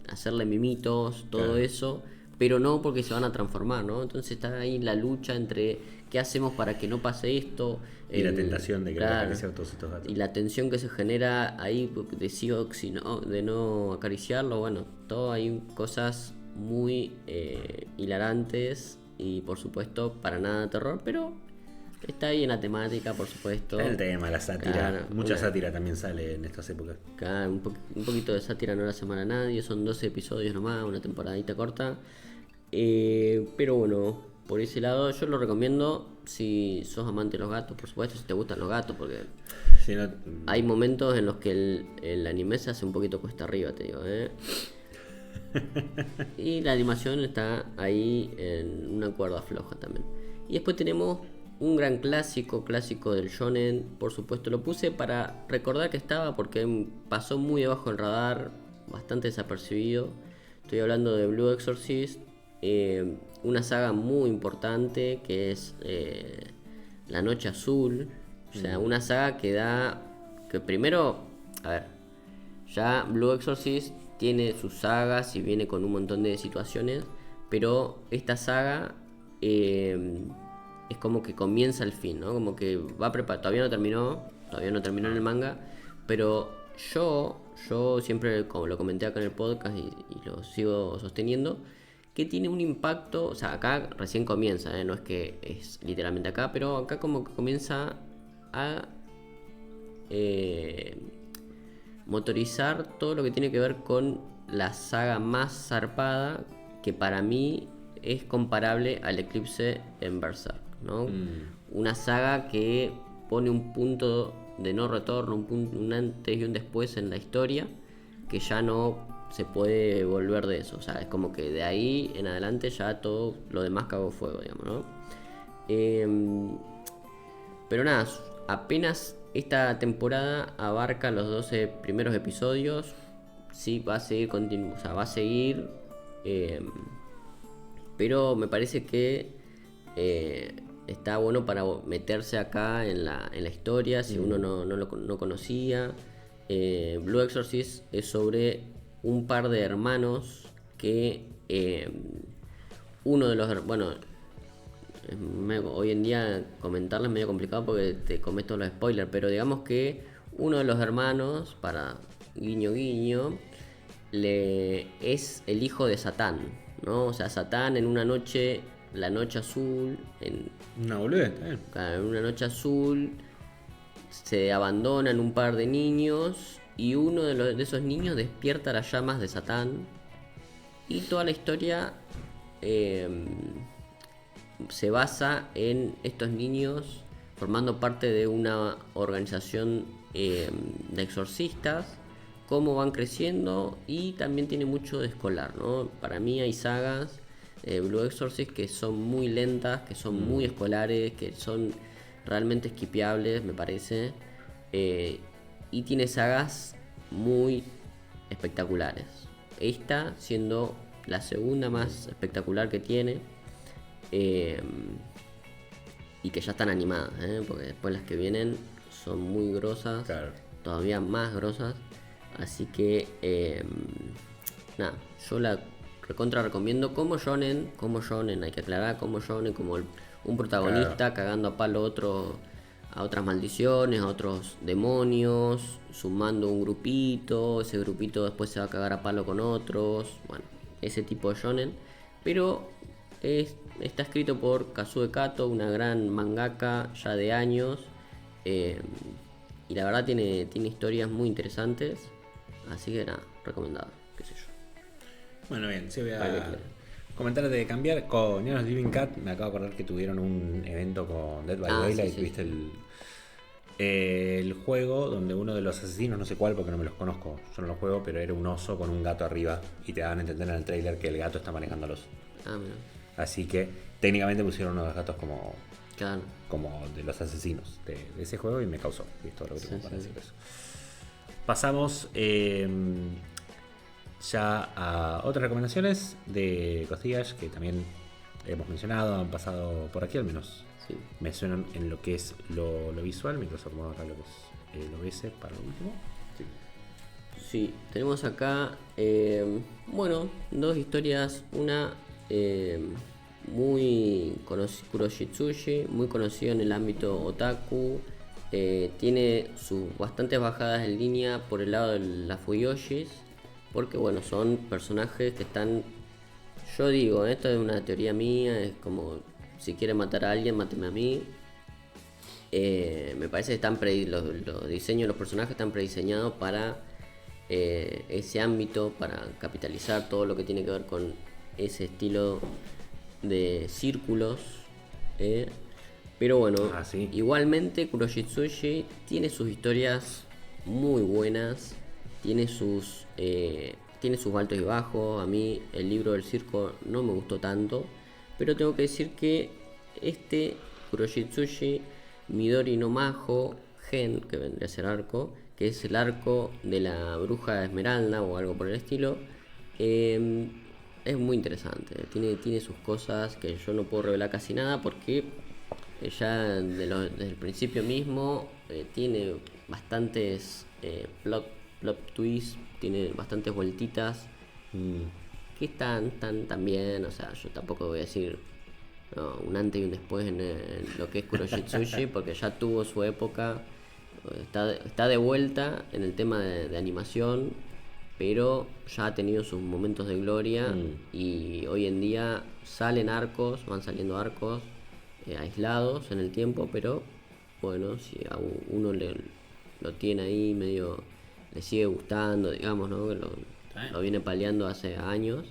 hacerle mimitos, todo Claro. eso, pero no porque se van a transformar, ¿no? Entonces está ahí la lucha entre qué hacemos para que no pase esto. Y la tentación de querer claro, acariciar todos estos gatos. y la tensión que se genera ahí de sí o si no, de no acariciarlo, bueno, todo hay cosas muy hilarantes y por supuesto para nada de terror, pero está ahí en la temática, por supuesto. El tema, la sátira. Claro, Mucha sátira también sale en estas épocas. Claro, un poquito de sátira no le hace mal a nadie, son 12 episodios nomás, una temporadita corta. Pero bueno, por ese lado yo lo recomiendo si sos amante de los gatos, por supuesto, si te gustan los gatos, porque Si no, hay momentos en los que el anime se hace un poquito cuesta arriba, te digo, Y la animación está ahí en una cuerda floja también. Y después tenemos un gran clásico del shonen, por supuesto lo puse para recordar que estaba porque pasó muy debajo del radar, bastante desapercibido. Estoy hablando de Blue Exorcist, una saga muy importante que es La Noche Azul. O sea, una saga que primero, a ver, ya Blue Exorcist tiene sus sagas y viene con un montón de situaciones, pero esta saga es como que comienza el fin, ¿no? Como que va a preparar, todavía no terminó en el manga, pero yo siempre, como lo comenté acá en el podcast y lo sigo sosteniendo, que tiene un impacto, o sea, acá recién comienza, no es que es literalmente acá, pero acá como que comienza a motorizar todo lo que tiene que ver con la saga más zarpada, que para mí es comparable al Eclipse en Berserk, ¿no? Una saga que pone un punto de no retorno, un antes y un después en la historia, que ya no se puede volver de eso. O sea, es como que de ahí en adelante ya todo lo demás cagó fuego, digamos, ¿no? Pero nada, apenas esta temporada abarca los 12 primeros episodios. Sí, va a seguir o sea, va a seguir. Pero me parece que está bueno para meterse acá en la historia si uno no conocía. Blue Exorcist es sobre un par de hermanos que uno de los... Bueno, hoy en día comentarles es medio complicado porque te cometo los spoilers, pero digamos que uno de los hermanos, para guiño guiño, es el hijo de Satán, ¿no? O sea, Satán en una noche, la noche azul, una boludez, está bien. en una noche azul, se abandonan un par de niños y uno de esos niños despierta las llamas de Satán y toda la historia se basa en estos niños formando parte de una organización de exorcistas, cómo van creciendo, y también tiene mucho de escolar, ¿no? Para mí hay sagas Blue Exorcist que son muy lentas, que son muy escolares, que son realmente esquipeables, me parece. Y tiene sagas muy espectaculares. Esta siendo la segunda más espectacular que tiene. Y que ya están animadas, porque después las que vienen son muy grosas, Claro. todavía más grosas. Así que, nada, yo la recontra recomiendo como shonen, hay que aclarar, como shonen, como un protagonista cagando a palo a otras maldiciones, a otros demonios, sumando un grupito, ese grupito después se va a cagar a palo con otros, bueno, ese tipo de shonen, pero está escrito por Kazue Kato, una gran mangaka ya de años, y la verdad tiene historias muy interesantes, así que nada, recomendado, qué sé yo. Bueno, bien, sí voy Vale, a claro. comentar de cambiar. Con Neon's Living Cat me acabo de acordar que tuvieron un evento con Dead by Ah, Daylight, sí, sí. viste el juego donde uno de los asesinos, no sé cuál porque no me los conozco, yo no lo juego, pero era un oso con un gato arriba y te daban a entender en el trailer que el gato está manejando al oso. Ah, mira, Así que técnicamente pusieron uno de los gatos claro. como de los asesinos de ese juego y me causó. Y es todo lo que tengo Sí, para sí. decir de eso. Pasamos ya a otras recomendaciones de cosillas que también hemos mencionado, han pasado por aquí al menos. Sí. Me suenan en lo que es lo visual, mientras acomodamos acá lo que es el OBS para lo último. Sí, tenemos acá, bueno, dos historias. Una muy conocida, Kuroshitsuji, muy conocido en el ámbito otaku. Tiene sus bastantes bajadas en línea por el lado de las Fuyoshis, porque bueno, son personajes que están, yo digo, esto es una teoría mía, es como si quiere matar a alguien, máteme a mí. Me parece que los diseños de los personajes están prediseñados para ese ámbito, para capitalizar todo lo que tiene que ver con ese estilo de círculos. Pero bueno, Sí. igualmente Kuroshitsuji tiene sus historias muy buenas, tiene sus altos y bajos. A mí el libro del circo no me gustó tanto, pero tengo que decir que este Kuroshitsuji Midori no Majo Gen, que vendría a ser arco, que es el arco de la bruja Esmeralda o algo por el estilo, es muy interesante. Tiene sus cosas que yo no puedo revelar casi nada porque ya desde el principio mismo tiene bastantes plot twists, tiene bastantes vueltitas que están bien. O sea, yo tampoco voy a decir un antes y un después en lo que es Kuroshitsuji porque ya tuvo su época. Está de vuelta en el tema de animación, pero ya ha tenido sus momentos de gloria y hoy en día van saliendo arcos aislados en el tiempo, pero bueno, si a uno lo tiene ahí medio, le sigue gustando, digamos, ¿no? Que lo viene paleando hace años.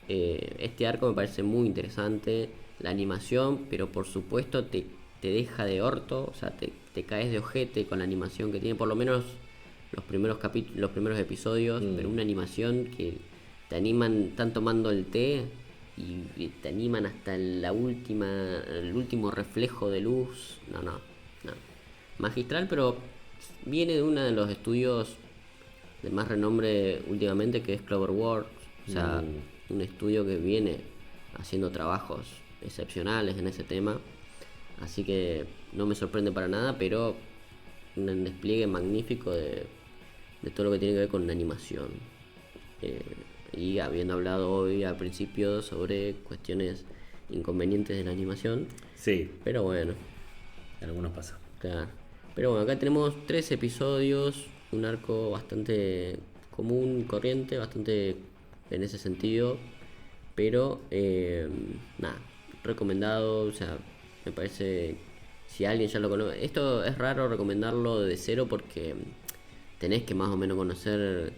Este arco me parece muy interesante, la animación, pero por supuesto te deja de orto, o sea, te caes de ojete con la animación que tiene, por lo menos los primeros episodios, pero una animación que te animan, están tomando el té y te animan hasta el último reflejo de luz. No. Magistral, pero viene de uno de los estudios de más renombre últimamente, que es Cloverworks. O sea, un estudio que viene haciendo trabajos excepcionales en ese tema. Así que no me sorprende para nada, pero un despliegue magnífico de todo lo que tiene que ver con la animación. Y habiendo hablado hoy al principio sobre cuestiones inconvenientes de la animación. Sí, Pero bueno, algunos pasan. claro. Pero bueno, acá tenemos 3 episodios, un arco bastante común, corriente, bastante en ese sentido. Pero nada, recomendado. O sea, me parece, si alguien ya lo conoce, esto es raro recomendarlo de cero porque tenés que más o menos conocer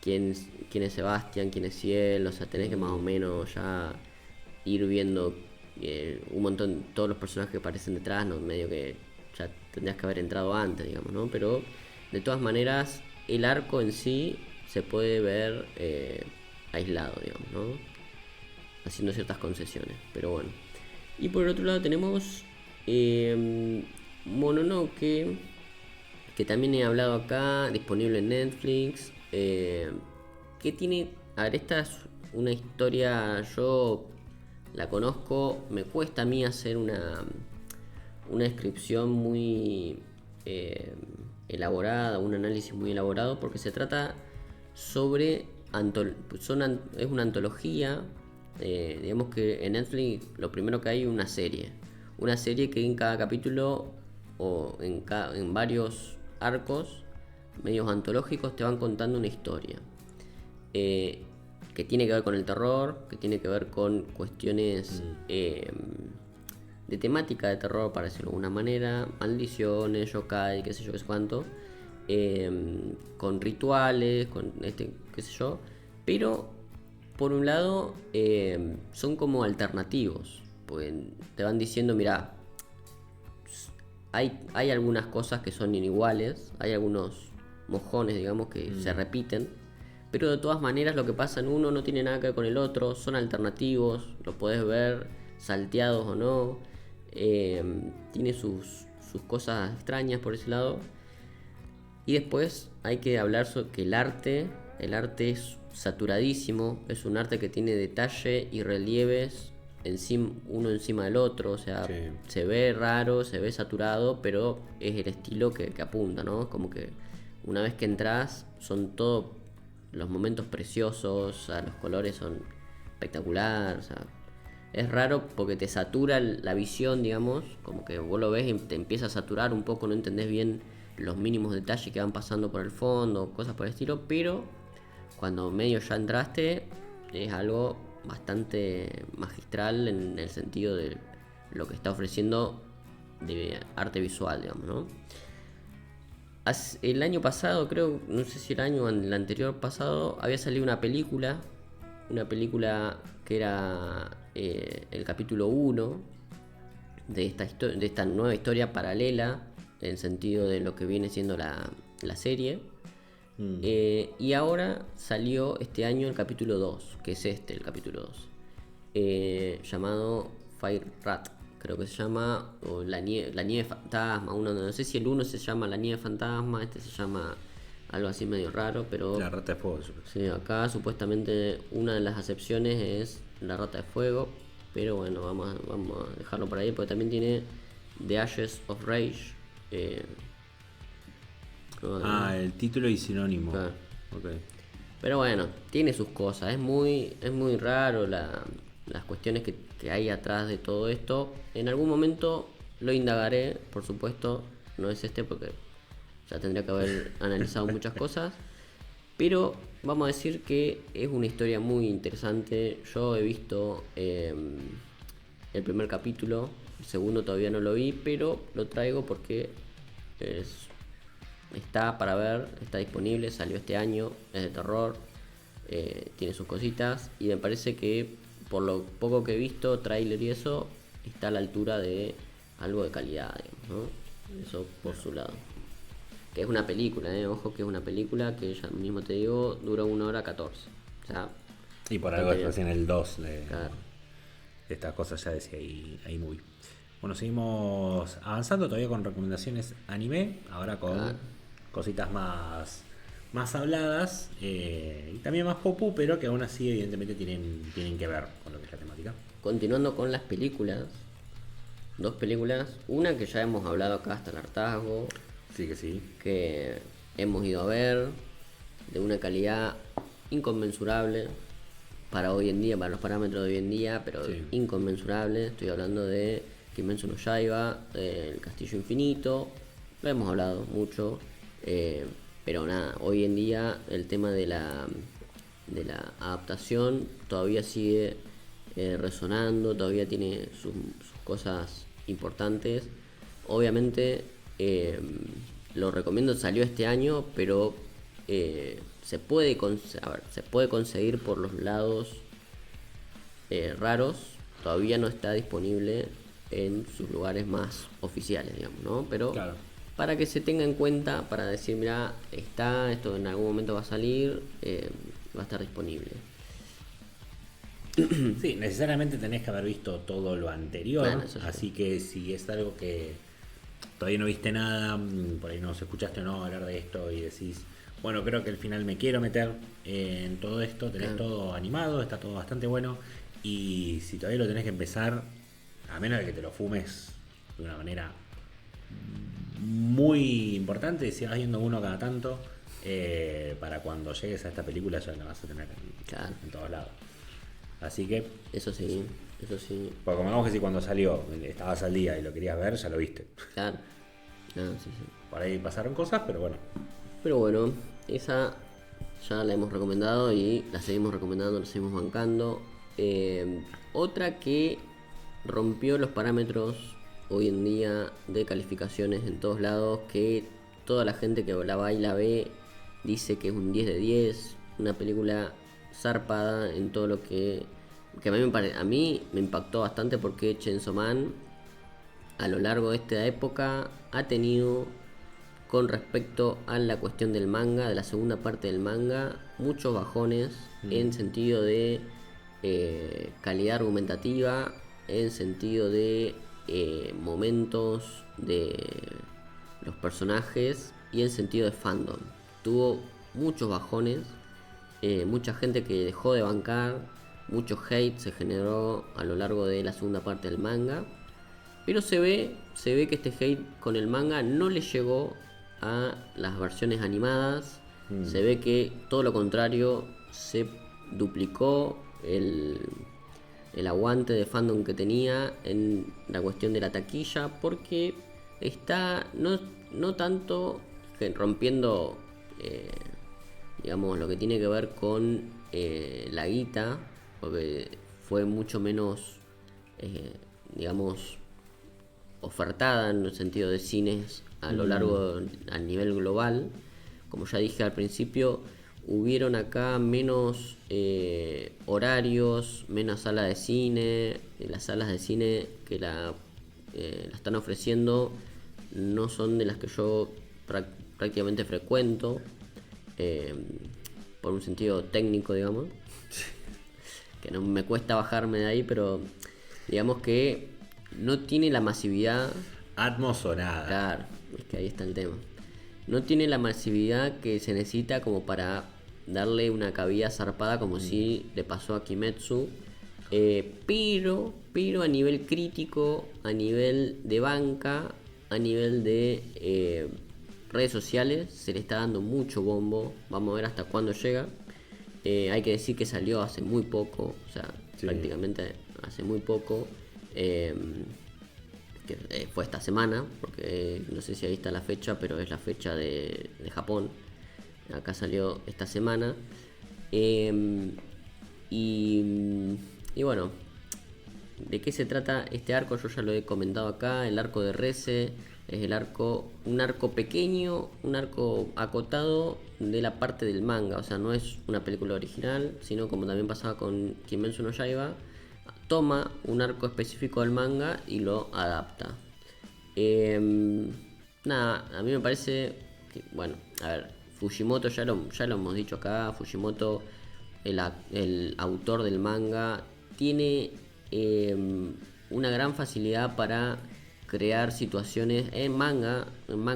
quién es Sebastián, quién es Ciel. O sea, tenés que más o menos ya ir viendo un montón, todos los personajes que aparecen detrás, ¿no? Medio que ya tendrías que haber entrado antes, digamos, ¿no? Pero de todas maneras, el arco en sí se puede ver aislado, digamos, ¿no? haciendo ciertas concesiones, pero bueno. Y por el otro lado tenemos Mononoke, que también he hablado acá, disponible en Netflix, que tiene, a ver, esta es una historia, yo la conozco, me cuesta a mí hacer una descripción muy elaborada, un análisis muy elaborado, porque se trata sobre, es una antología, digamos que en Netflix lo primero que hay es una serie que en cada capítulo o en varios arcos medios antológicos te van contando una historia que tiene que ver con el terror, que tiene que ver con cuestiones de temática de terror, para decirlo de alguna manera, maldiciones, yokai, qué sé yo, qué sé cuánto, con rituales, con qué sé yo, pero por un lado son como alternativos, pues te van diciendo, mira, hay algunas cosas que son iniguales, hay algunos mojones, digamos, que se repiten, pero de todas maneras lo que pasa en uno no tiene nada que ver con el otro, son alternativos, lo podés ver salteados o no, tiene sus cosas extrañas por ese lado. Y después hay que hablar sobre que el arte es saturadísimo, es un arte que tiene detalle y relieves uno encima del otro, o sea, sí, se ve raro, se ve saturado, pero es el estilo que apunta, ¿no? Es como que una vez que entras son todos los momentos preciosos, o sea, los colores son espectaculares, o sea, es raro porque te satura la visión, digamos, como que vos lo ves y te empieza a saturar un poco, no entendés bien los mínimos detalles que van pasando por el fondo, cosas por el estilo, pero cuando medio ya entraste es algo bastante magistral en el sentido de lo que está ofreciendo de arte visual, digamos, ¿no? El año pasado, creo, no sé si el anterior pasado, había salido una película que era el capítulo 1 de esta nueva historia paralela, en el sentido de lo que viene siendo la serie. Y ahora salió este año el capítulo 2, que es el capítulo 2, llamado Fire Rat, creo que se llama, o la nieve fantasma, no sé si el 1 se llama la nieve fantasma, este se llama algo así medio raro, pero la rata de fuego. Sí, acá supuestamente una de las acepciones es la rata de fuego, pero bueno, vamos a dejarlo por ahí, porque también tiene The Ashes of Rage. El título y sinónimo. Claro. Okay. Pero bueno, tiene sus cosas, es muy raro las cuestiones que hay atrás de todo esto. En algún momento lo indagaré, por supuesto, no es porque ya tendría que haber analizado muchas cosas, pero vamos a decir que es una historia muy interesante. Yo he visto el primer capítulo, el segundo todavía no lo vi, pero lo traigo porque está para ver, está disponible, salió este año, es de terror, tiene sus cositas y me parece que por lo poco que he visto, tráiler y eso, está a la altura de algo de calidad, digamos, ¿no? Eso por su lado. Que es una película, ojo que es una película que ya mismo te digo, dura 1 hora 14. O sea, y por algo es recién el 2 claro, de estas cosas ya decía ahí muy. Bueno, seguimos avanzando todavía con recomendaciones anime, ahora con cositas más habladas y también más popú, pero que aún así evidentemente tienen que ver con lo que es la temática. Continuando con las películas, 2 películas, una que ya hemos hablado acá hasta el hartazgo, Sí. Que hemos ido a ver, de una calidad inconmensurable para hoy en día, para los parámetros de hoy en día, pero inconmensurable. Estoy hablando de Kimetsu no Yaiba, El Castillo Infinito, lo hemos hablado mucho, pero nada, hoy en día el tema de la adaptación todavía sigue resonando, todavía tiene sus cosas importantes. Obviamente lo recomiendo, salió este año, pero se puede conseguir por los lados raros, todavía no está disponible en sus lugares más oficiales, digamos, ¿no? Pero claro, para que se tenga en cuenta, para decir, mira, esto en algún momento va a salir, va a estar disponible. Sí, necesariamente tenés que haber visto todo lo anterior, Bueno, eso sí. así que si es algo que todavía no viste nada, por ahí nos escuchaste o no hablar de esto y decís, bueno, creo que al final me quiero meter en todo esto, tenés Claro. todo animado, está todo bastante bueno, y si todavía lo tenés que empezar, a menos de que te lo fumes de una manera muy importante, si vas viendo uno cada tanto, para cuando llegues a esta película ya la vas a tener Claro. en todos lados. Así que, Eso sí, eso sí. porque como que si cuando salió estabas al día y lo querías ver, ya lo viste. Claro. No, sí, sí. Por ahí pasaron cosas, pero bueno. Pero bueno, esa ya la hemos recomendado y la seguimos recomendando, la seguimos bancando. Otra que rompió los parámetros hoy en día de calificaciones en todos lados, que toda la gente que la va y la ve dice que es un 10 de 10, una película zarpada en todo lo que a mí me impactó bastante porque Chainsaw Man a lo largo de esta época ha tenido, con respecto a la cuestión del manga, de la segunda parte del manga, muchos bajones en sentido de calidad argumentativa, en sentido de momentos de los personajes y en sentido de fandom. Tuvo muchos bajones, mucha gente que dejó de bancar, mucho hate se generó a lo largo de la segunda parte del manga. Pero se ve que este hate con el manga no le llegó a las versiones animadas. Se ve que todo lo contrario, se duplicó el aguante de fandom que tenía en la cuestión de la taquilla, porque está no tanto rompiendo, digamos, lo que tiene que ver con la guita, porque fue mucho menos, digamos, ofertada en el sentido de cines a lo largo, a nivel global. Como ya dije al principio, hubieron acá menos horarios, menos salas de cine. Las salas de cine que la están ofreciendo no son de las que yo prácticamente frecuento, eh, por un sentido técnico, digamos, que no me cuesta bajarme de ahí, pero digamos que no tiene la masividad. Atmos o nada. Claro, es que ahí está el tema. No tiene la masividad que se necesita como para darle una cabida zarpada, como si le pasó a Kimetsu. Pero a nivel crítico, a nivel de banca, a nivel de redes sociales, se le está dando mucho bombo. Vamos a ver hasta cuándo llega. Hay que decir que salió hace muy poco, o sea, Sí. prácticamente hace muy poco. Que fue esta semana, porque no sé si ahí está la fecha, pero es la fecha de Japón. Acá salió esta semana. Y bueno, ¿de qué se trata este arco? Yo ya lo he comentado acá. El arco de Reze es un arco pequeño, un arco acotado de la parte del manga. O sea, no es una película original, sino como también pasaba con Kimetsu no Yaiba, toma un arco específico del manga y lo adapta. Nada, a mí me parece que, bueno, a ver, Fujimoto ya lo hemos dicho acá. Fujimoto, el autor del manga, tiene una gran facilidad para crear situaciones en manga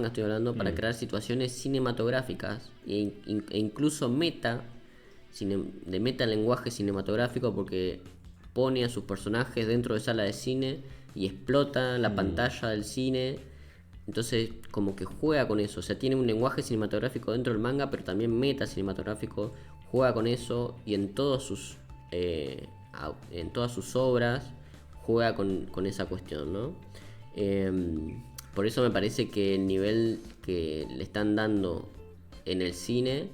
estoy hablando, para crear situaciones cinematográficas e incluso de meta lenguaje cinematográfico, porque pone a sus personajes dentro de sala de cine y explota la pantalla del cine. Entonces como que juega con eso, o sea, tiene un lenguaje cinematográfico dentro del manga, pero también meta cinematográfico, juega con eso, y en todas sus obras juega con esa cuestión, ¿no? Por eso me parece que el nivel que le están dando en el cine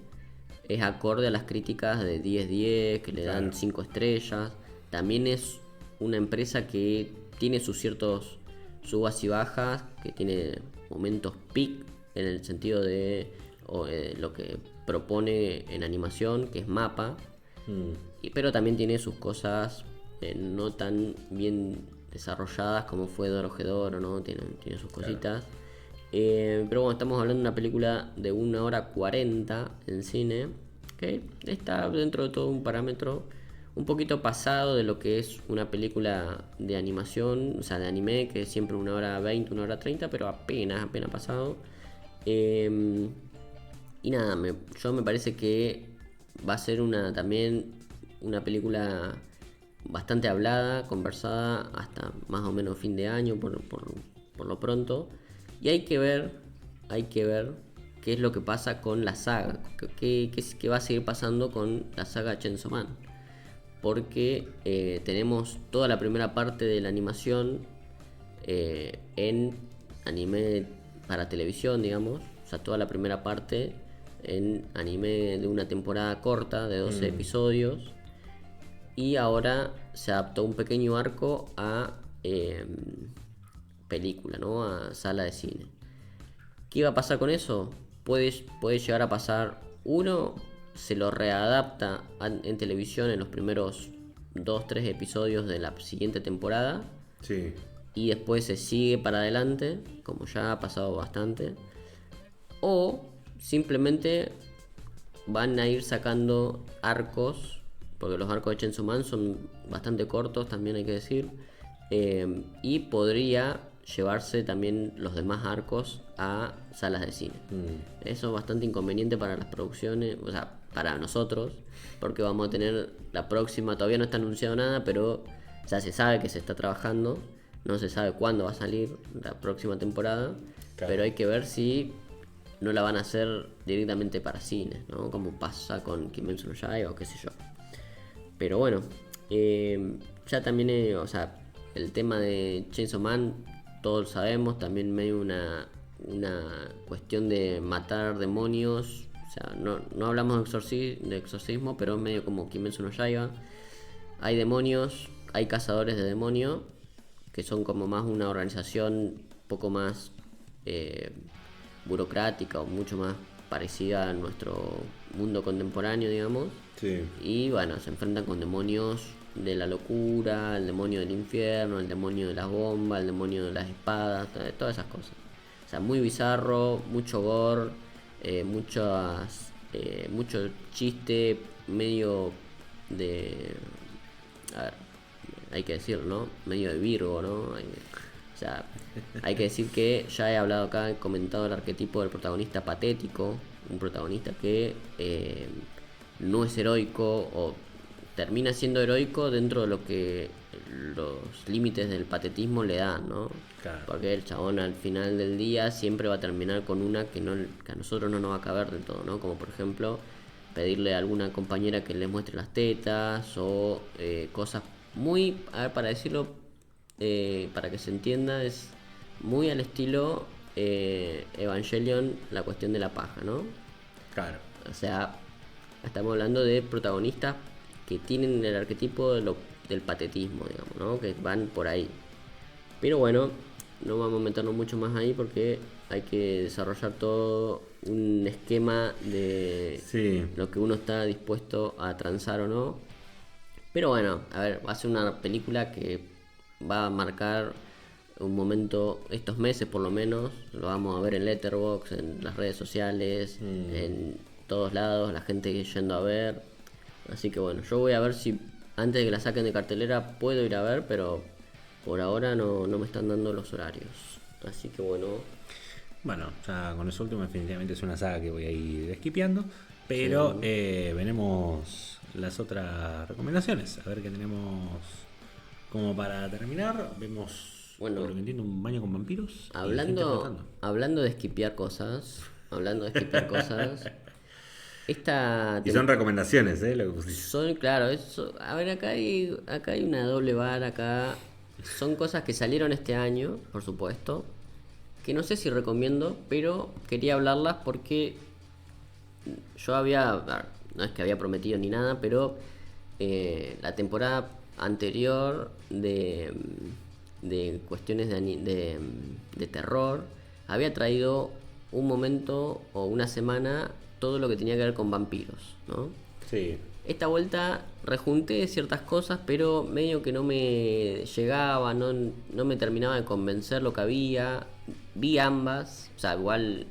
es acorde a las críticas de 10/10, que le dan Claro. 5 estrellas. También es una empresa que tiene sus ciertos subas y bajas, que tiene momentos peak en el sentido de lo que propone en animación, que es Mapa. Pero también tiene sus cosas no tan bien desarrolladas como fue Dorohedoro, ¿no? Tiene sus cositas. Pero bueno, estamos hablando de una película de 1 hora 40 en cine, que está dentro de todo un parámetro un poquito pasado de lo que es una película de animación, o sea, de anime, que es siempre 1 hora 20, 1 hora 30, pero apenas pasado. Eh, y nada, yo me parece que va a ser también una película bastante hablada, conversada hasta más o menos fin de año por lo pronto. Y hay que ver qué es lo que pasa con la saga, qué va a seguir pasando con la saga Chainsaw Man. Porque tenemos toda la primera parte de la animación en anime para televisión, digamos. O sea, toda la primera parte en anime de una temporada corta de 12 episodios. Y ahora se adaptó un pequeño arco a película, ¿no? A sala de cine. ¿Qué va a pasar con eso? Puede llegar a pasar, uno, se lo readapta en televisión en los primeros 2-3 episodios de la siguiente temporada. Sí. Y después se sigue para adelante, como ya ha pasado bastante. O simplemente van a ir sacando arcos, porque los arcos de Chainsaw Man son bastante cortos, también hay que decir. Y podría llevarse también los demás arcos a salas de cine. Eso es bastante inconveniente para las producciones, o sea, para nosotros, porque vamos a tener la próxima, todavía no está anunciado nada, pero ya se sabe que se está trabajando, no se sabe cuándo va a salir la próxima temporada, claro. Pero hay que ver si no la van a hacer directamente para cine, ¿no? Como pasa con Kimetsu no Yaiba o qué sé yo. Pero bueno, ya también, o sea, el tema de Chainsaw Man, todos sabemos, también medio una cuestión de matar demonios. O sea, no hablamos de exorcismo, pero medio como Kimetsu no Yaiba. Hay demonios, hay cazadores de demonios, que son como más una organización un poco más burocrática o mucho más parecida a nuestro mundo contemporáneo, digamos. Sí. Y bueno, se enfrentan con demonios de la locura, el demonio del infierno, el demonio de las bombas, el demonio de las espadas, todas esas cosas. O sea, muy bizarro, mucho gore, mucho chiste, medio de... A ver, hay que decirlo, ¿no? Medio de Virgo, ¿no? O sea, hay que decir que ya he hablado acá, he comentado el arquetipo del protagonista patético, un protagonista que no es heroico o termina siendo heroico dentro de lo que los límites del patetismo le dan, ¿no? Claro. Porque el chabón al final del día siempre va a terminar con una que a nosotros no nos va a caber del todo, ¿no? Como por ejemplo pedirle a alguna compañera que le muestre las tetas o cosas muy, a ver, para decirlo, para que se entienda, es muy al estilo Evangelion, la cuestión de la paja, ¿no? Claro. O sea, estamos hablando de protagonistas que tienen el arquetipo del patetismo, digamos, ¿no? Que van por ahí. Pero bueno, no vamos a meternos mucho más ahí porque hay que desarrollar todo un esquema de lo que uno está dispuesto a transar o no. Pero bueno, a ver, va a ser una película que va a marcar un momento, estos meses por lo menos, lo vamos a ver en Letterboxd, en las redes sociales, en todos lados, la gente yendo a ver. Así que bueno, yo voy a ver si antes de que la saquen de cartelera puedo ir a ver, pero por ahora no me están dando los horarios. Así que bueno. Bueno, ya con eso último definitivamente es una saga que voy a ir skipeando, pero veremos las otras recomendaciones, a ver qué tenemos como para terminar. Vemos, bueno, por lo que entiendo, un baño con vampiros. Hablando de skipear cosas, y son recomendaciones, lo que pusiste. Son, claro, a ver, acá hay una doble vara acá. Son cosas que salieron este año, por supuesto, que no sé si recomiendo, pero quería hablarlas porque yo no es que había prometido ni nada, pero la temporada anterior de cuestiones de terror había traído un momento o una semana todo lo que tenía que ver con vampiros, ¿no? Sí. Esta vuelta rejunté ciertas cosas, pero medio que no me llegaba, no me terminaba de convencer lo que había. Vi ambas, o sea, igual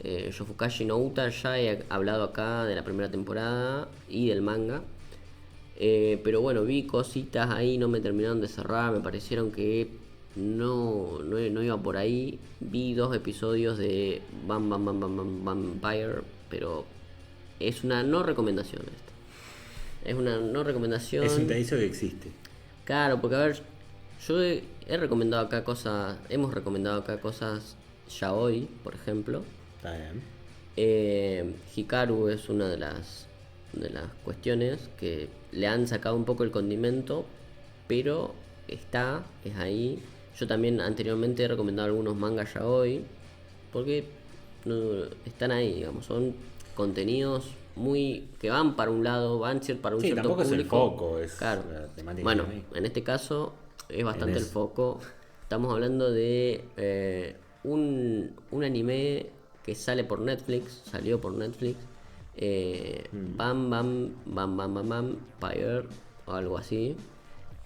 Yofukashi no Uta, ya he hablado acá de la primera temporada y del manga. Pero bueno, vi cositas ahí, no me terminaron de cerrar, me parecieron que no iba por ahí. Vi 2 episodios de Bam Bam Bam Bam Bam Vampire, pero es una no recomendación esta. Es una no recomendación. Es un te dice que existe. Claro, porque a ver, yo he recomendado acá cosas, hemos recomendado acá cosas yaoi, por ejemplo. Está bien. Hikaru es una de las cuestiones que le han sacado un poco el condimento, pero es ahí. Yo también anteriormente he recomendado algunos mangas yaoi, porque están ahí, digamos, son contenidos muy que van para un lado, van para un Sí, cierto tampoco es el público. foco, es Claro. la temática Bueno, que hay. en este caso es bastante el Tenés- foco. Estamos hablando de un anime que salió por Netflix, Bam Bam Bam Bam Bam Bam Pyre o algo así,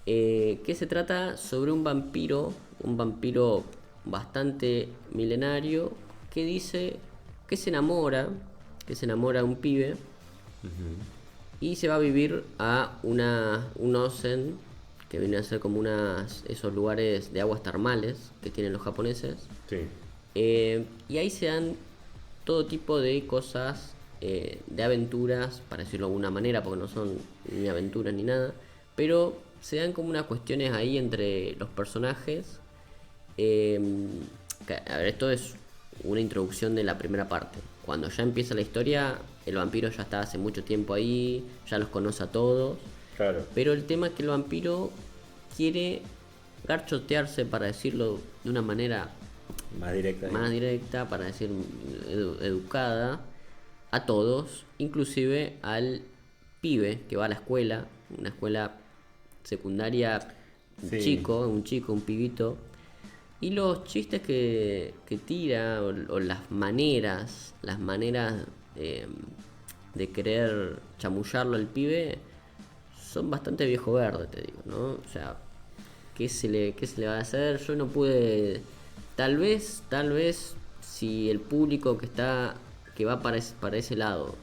que se trata sobre un vampiro bastante milenario que dice que se enamora de un pibe y se va a vivir a un onsen que viene a ser como esos lugares de aguas termales que tienen los japoneses. Sí. Y ahí se dan todo tipo de cosas, de aventuras, para decirlo de alguna manera, porque no son ni aventuras ni nada, pero se dan como unas cuestiones ahí entre los personajes. A ver, esto es una introducción de la primera parte. Cuando ya empieza la historia, el vampiro ya está hace mucho tiempo ahí, ya los conoce a todos. Claro. Pero el tema es que el vampiro quiere garchotearse, para decirlo de una manera Más directa. más directa, para decir educada, a todos, inclusive al pibe que va a la escuela, una escuela secundaria, Sí. un pibito, y los chistes que tira o las maneras de querer chamullarlo al pibe son bastante viejo verde, te digo, ¿no? O sea, qué se le va a hacer? Yo no pude. Tal vez, si el público que va para ese lado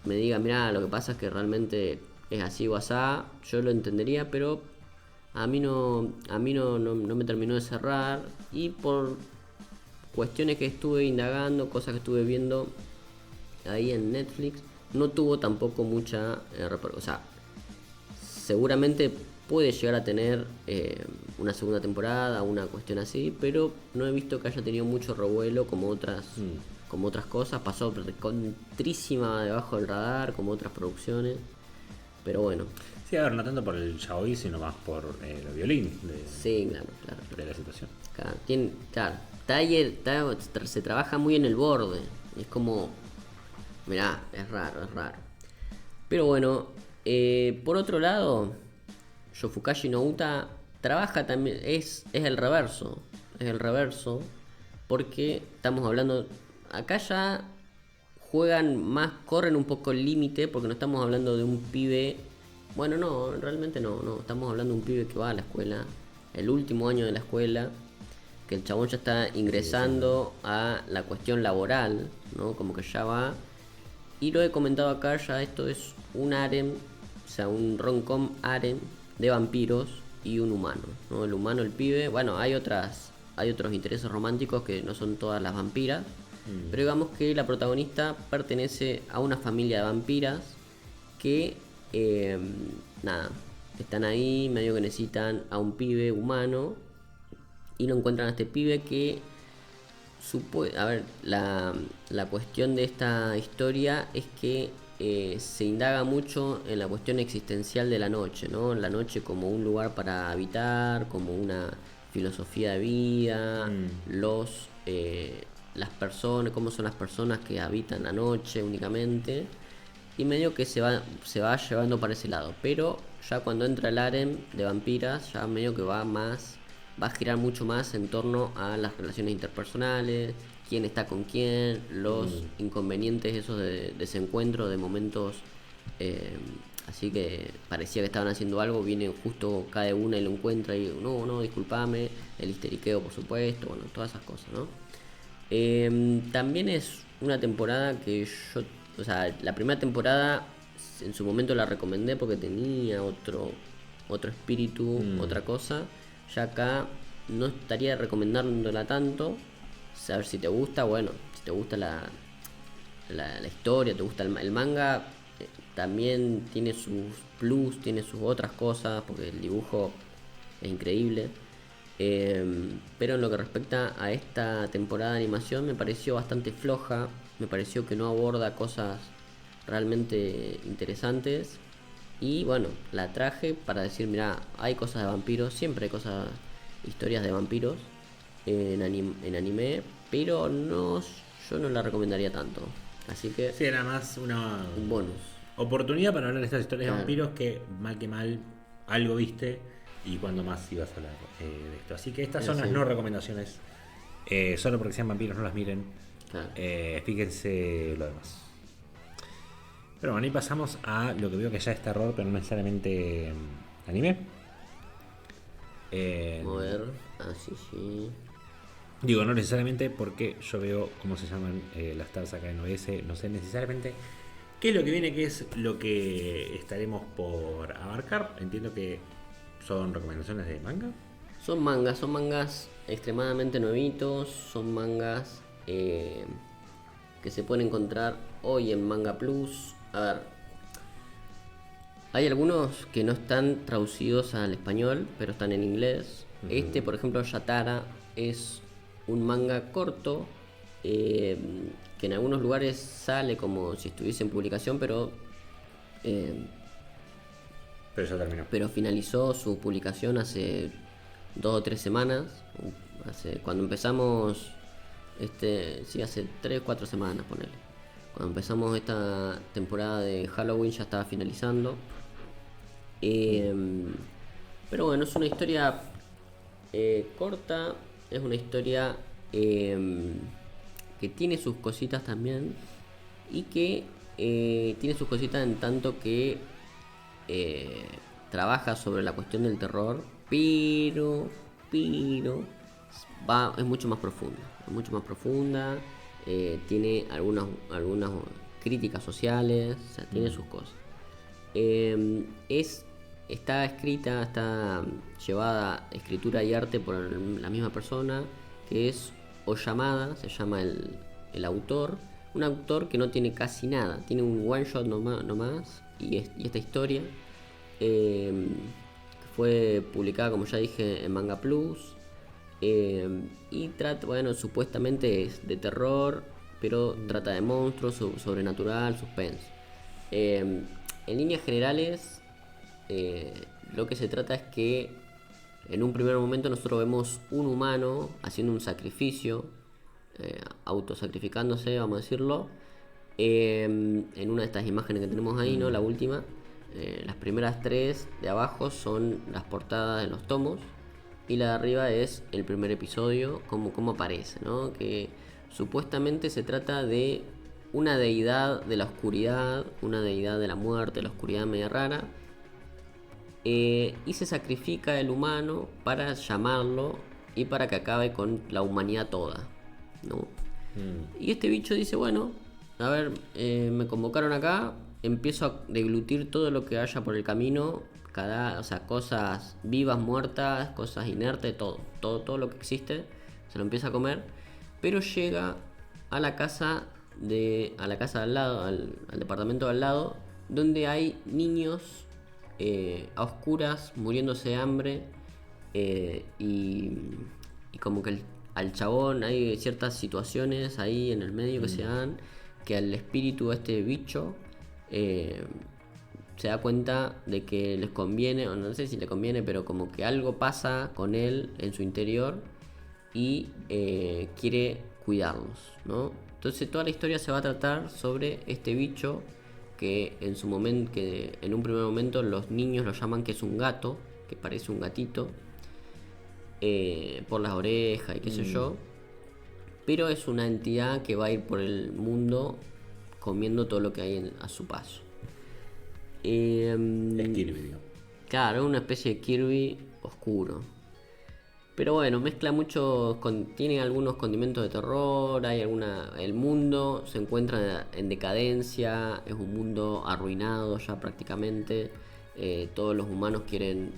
me diga, mirá, lo que pasa es que realmente es así o asá, yo lo entendería, pero a mí no me terminó de cerrar, y por cuestiones que estuve indagando, cosas que estuve viendo ahí en Netflix, no tuvo tampoco mucha o sea, seguramente puede llegar a tener una segunda temporada, una cuestión así, pero no he visto que haya tenido mucho revuelo como otras cosas. Pasó recontrísima debajo del radar, como otras producciones, pero bueno. Sí, a ver, no tanto por el yaoi, sino más por el violín Sí, claro. de la situación. Claro, está ahí, se trabaja muy en el borde. Es como, mirá, es raro. Pero bueno, por otro lado, Yofukashi no Uta trabaja también, es el reverso. Es el reverso, porque estamos hablando, acá ya juegan más, corren un poco el límite, porque no estamos hablando de un pibe. Bueno, no, realmente no, estamos hablando de un pibe que va a la escuela, el último año de la escuela, que el chabón ya está ingresando a la cuestión laboral, ¿no? Como que ya va. Y lo he comentado acá, ya esto es un harem, o sea, un rom-com harem de vampiros y un humano, ¿no? El humano, el pibe, bueno, hay otros intereses románticos que no son todas las vampiras, pero digamos que la protagonista pertenece a una familia de vampiras que, nada, están ahí, medio que necesitan a un pibe humano, y no encuentran a este pibe que a ver, la cuestión de esta historia es que se indaga mucho en la cuestión existencial de la noche, ¿no? La noche como un lugar para habitar, como una filosofía de vida, las personas, cómo son las personas que habitan la noche únicamente, y medio que se va llevando para ese lado. Pero ya cuando entra el harem de vampiras, ya medio que va a girar mucho más en torno a las relaciones interpersonales, quién está con quién, los inconvenientes esos de desencuentro, de momentos, así que parecía que estaban haciendo algo, viene justo cada una y lo encuentra y no, discúlpame, el histeriqueo por supuesto, bueno, todas esas cosas, ¿no? También es una temporada que o sea, la primera temporada en su momento la recomendé porque tenía otro espíritu, otra cosa. Ya acá no estaría recomendándola tanto. A ver si te gusta, bueno, si te gusta la historia, te gusta el manga, también tiene sus plus, tiene sus otras cosas, porque el dibujo es increíble. Pero en lo que respecta a esta temporada de animación me pareció bastante floja, me pareció que no aborda cosas realmente interesantes. Y bueno, la traje para decir, mira, hay cosas de vampiros, siempre hay cosas, historias de vampiros en anime, pero no, yo no la recomendaría tanto. Así que Sí, era más una un bonus. oportunidad para hablar de estas historias de Claro. vampiros que mal algo viste y cuando más ibas a hablar de esto. Así que estas Pero son las sí, no recomendaciones. Solo porque sean vampiros no las miren. claro. Fíjense lo demás. Pero bueno, ahí pasamos a lo que veo que ya es terror, pero no necesariamente anime. Vamos a ver. Ah, sí, sí. Digo, no necesariamente porque yo veo cómo se llaman las stars acá en OS. No sé necesariamente qué es lo que viene, qué es lo que estaremos por abarcar. Entiendo que son recomendaciones de manga. Son mangas extremadamente nuevitos, son mangas que se pueden encontrar hoy en Manga Plus. A ver, hay algunos que no están traducidos al español, pero están en inglés. Este, por ejemplo, Yatara, es un manga corto eh, que en algunos lugares sale como si estuviese en publicación, eh, Pero ya terminó. pero finalizó su publicación hace 2 o 3 semanas. Cuando empezamos, sí, hace 3 o 4 semanas, ponele. Cuando empezamos esta temporada de Halloween ya estaba finalizando. Eh, pero bueno, es una historia corta, es una historia que tiene sus cositas también y que tiene sus cositas en tanto que eh, trabaja sobre la cuestión del terror, pero es mucho más profunda, tiene algunas críticas sociales, o sea, tiene sus cosas. Está escrita, está llevada escritura y arte por la misma persona, que es Oyamada, se llama el autor. Un autor que no tiene casi nada, tiene un one shot nomás y esta historia que fue publicada, como ya dije, en Manga Plus. Y trata, bueno, supuestamente es de terror, pero trata de monstruos, sobrenatural, suspense. En líneas generales, lo que se trata es que en un primer momento nosotros vemos un humano haciendo un sacrificio, autosacrificándose, vamos a decirlo, en una de estas imágenes que tenemos ahí, ¿no? La última. Las primeras tres de abajo son las portadas de los tomos y la de arriba es el primer episodio, como aparece, ¿no? Que supuestamente se trata de una deidad de la oscuridad, una deidad de la muerte, de la oscuridad media rara, y se sacrifica el humano para llamarlo y para que acabe con la humanidad toda, ¿no? Y este bicho dice, bueno, a ver, me convocaron acá, empiezo a deglutir todo lo que haya por el camino, o sea, cosas vivas, muertas, cosas inertes, todo lo que existe, se lo empieza a comer, pero llega a la casa de al lado, al departamento de al lado, donde hay niños a oscuras, muriéndose de hambre, y como que al chabón hay ciertas situaciones ahí en el medio que se dan, que al espíritu de este bicho se da cuenta de que les conviene, o no sé si le conviene, pero como que algo pasa con él en su interior y quiere cuidarlos, ¿no? Entonces toda la historia se va a tratar sobre este bicho que en un primer momento los niños lo llaman que es un gato, que parece un gatito, por las orejas y qué sé yo, pero es una entidad que va a ir por el mundo comiendo todo lo que hay a su paso. Es Kirby, digo. Claro, es una especie de Kirby oscuro. Pero bueno, mezcla mucho, tiene algunos condimentos de terror, el mundo se encuentra en decadencia, es un mundo arruinado ya prácticamente, todos los humanos quieren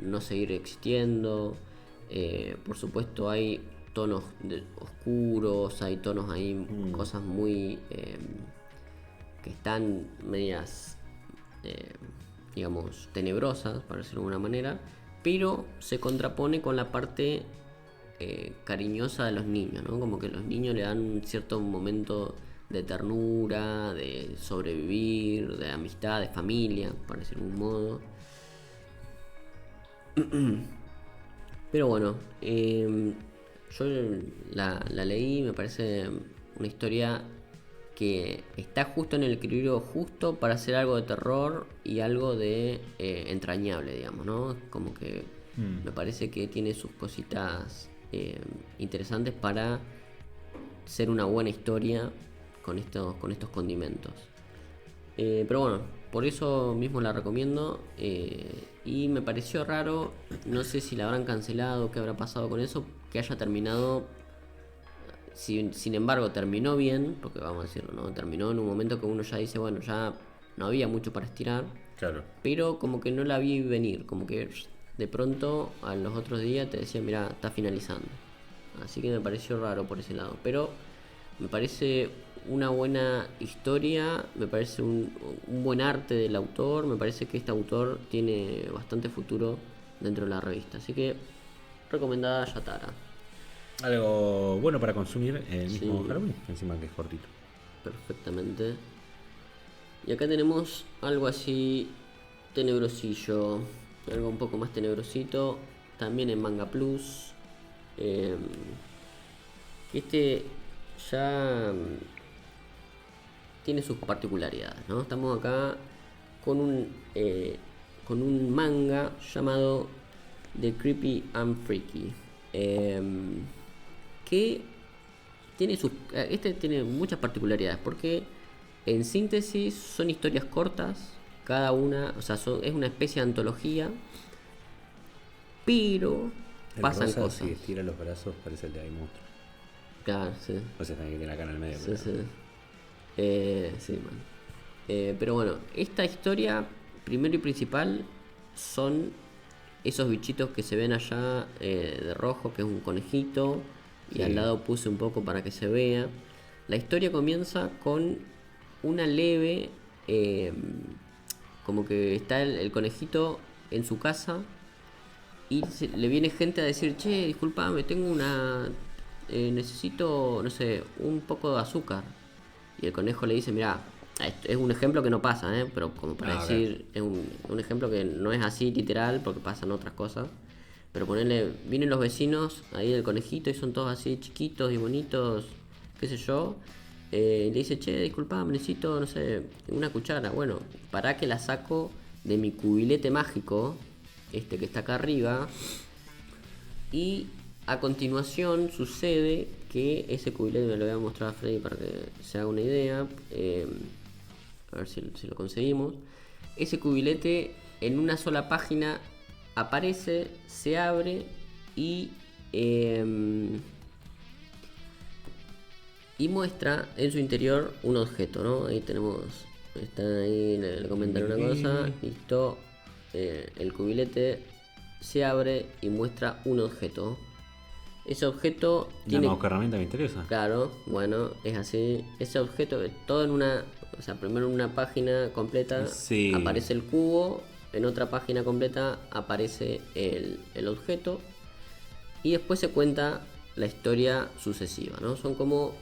no seguir existiendo, por supuesto hay tonos oscuros, hay tonos ahí, cosas muy que están medias, digamos, tenebrosas, para decirlo de alguna manera, pero se contrapone con la parte cariñosa de los niños, ¿no? Como que los niños le dan un cierto momento de ternura, de sobrevivir, de amistad, de familia, por decirlo de un modo. Pero bueno, yo la leí, me parece una historia que está justo en el equilibrio justo para hacer algo de terror y algo de entrañable, digamos, ¿no? Como que me parece que tiene sus cositas interesantes para ser una buena historia con estos condimentos. Pero bueno, por eso mismo la recomiendo. Y me pareció raro, no sé si la habrán cancelado, qué habrá pasado con eso, que haya terminado. Sin embargo, terminó bien, porque vamos a decirlo, ¿no? Terminó en un momento que uno ya dice, bueno, ya no había mucho para estirar. Claro. Pero como que no la vi venir, como que de pronto a los otros días te decía, mira, está finalizando. Así que me pareció raro por ese lado. Pero me parece una buena historia, me parece un buen arte del autor, me parece que este autor tiene bastante futuro dentro de la revista. Así que recomendada Yatara. Algo bueno para consumir el mismo Sí. Halloween, encima que es cortito. Perfectamente. Y acá tenemos algo así tenebrosillo, algo un poco más tenebrosito, también en Manga Plus. Este ya tiene sus particularidades, ¿no? Estamos acá con un manga llamado The Creepy and Freaky, que este tiene muchas particularidades porque en síntesis son historias cortas, cada una, o sea, es una especie de antología, pero El pasan rosa, cosas. si estira los brazos, parece el de Hay Monstruo. Claro, sí. O sea, también tiene la cara en el medio. Sí, Pero... sí. Sí, man. Pero bueno, esta historia, primero y principal, son esos bichitos que se ven allá de rojo, que es un conejito, y Sí. al lado puse un poco para que se vea. La historia comienza con una leve, como que está el conejito en su casa y le viene gente a decir, che, disculpame, tengo necesito, no sé, un poco de azúcar. Y el conejo le dice, mirá, es un ejemplo que no pasa, pero como para decir, es un ejemplo que no es así literal porque pasan otras cosas. Pero ponerle, vienen los vecinos ahí del conejito y son todos así chiquitos y bonitos, qué sé yo. Le dice, che, disculpame, necesito, no sé, una cuchara. Bueno, para que la saco de mi cubilete mágico, este que está acá arriba. Y a continuación sucede que ese cubilete, me lo voy a mostrar a Freddy para que se haga una idea. A ver si lo conseguimos. Ese cubilete en una sola página aparece, se abre y muestra en su interior un objeto, ¿no? Ahí tenemos, está ahí, le comentan una cosa, listo. El cubilete se abre y muestra un objeto. Ese objeto tiene... La herramienta misteriosa. Claro, bueno, es así. Ese objeto, todo en una... O sea, primero en una página completa sí. Aparece el cubo, en otra página completa aparece el objeto y después se cuenta la historia sucesiva, ¿no? Son como...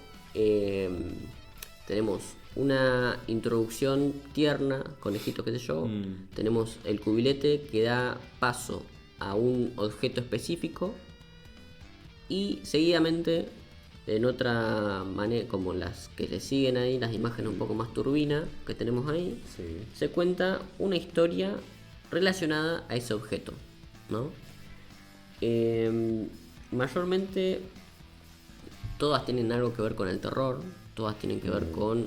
tenemos una introducción tierna, conejitos, qué sé yo. Tenemos el cubilete que da paso a un objeto específico y seguidamente en otra manera, como las que le siguen ahí, las imágenes un poco más turbinas que tenemos ahí, sí. Se cuenta una historia relacionada a ese objeto, ¿no? Mayormente todas tienen algo que ver con el terror, todas tienen que ver con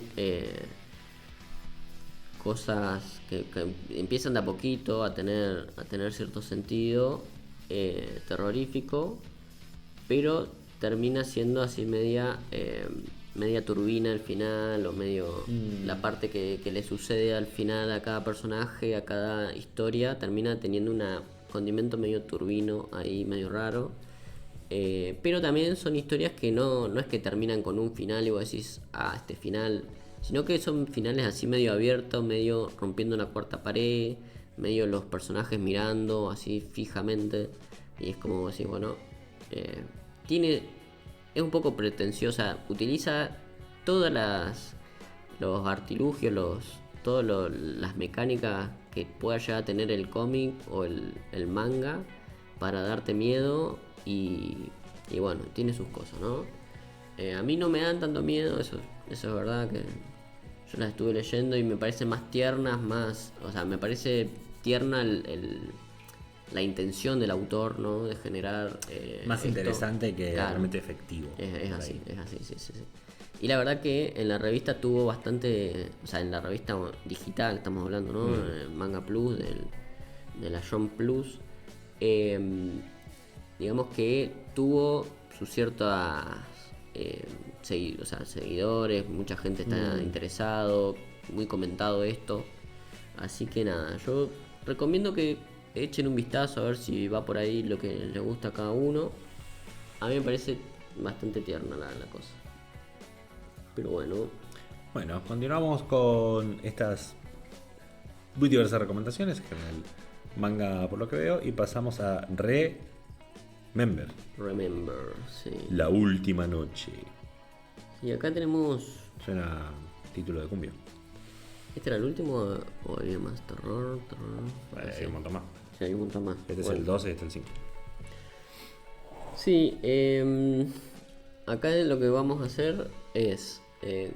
cosas que empiezan de a poquito a tener cierto sentido, terrorífico, pero termina siendo así media turbina al final, o medio la parte que le sucede al final a cada personaje, a cada historia, termina teniendo un condimento medio turbino ahí, medio raro. Pero también son historias que no es que terminan con un final y vos decís, este final, sino que son finales así medio abiertos, medio rompiendo la cuarta pared, medio los personajes mirando así fijamente, y es como decir, bueno, es un poco pretenciosa, utiliza todas los artilugios, todas las mecánicas que pueda llegar a tener el cómic o el manga para darte miedo. Y bueno, tiene sus cosas, ¿no? A mí no me dan tanto miedo, eso es verdad, que yo las estuve leyendo y me parecen más tiernas, o sea, me parece tierna la intención del autor, ¿no? De generar más interesante que claro, realmente efectivo. Es así, sí. Y la verdad que en la revista tuvo bastante, o sea, en la revista digital estamos hablando, ¿no? Manga Plus, de la Jump Plus, digamos que tuvo sus ciertas seguidores, mucha gente está interesado, muy comentado esto, así que nada, yo recomiendo que echen un vistazo a ver si va por ahí lo que les gusta a cada uno. A mí me parece bastante tierna la cosa, pero bueno, continuamos con estas muy diversas recomendaciones, en general manga por lo que veo, y pasamos a Remember, sí. La última noche. Y acá tenemos... Suena título de cumbia. ¿Este era el último o había más? Terror. Hay un montón más. Sí, hay un montón más. Este es el 12 y este es el 5. Sí, acá lo que vamos a hacer es...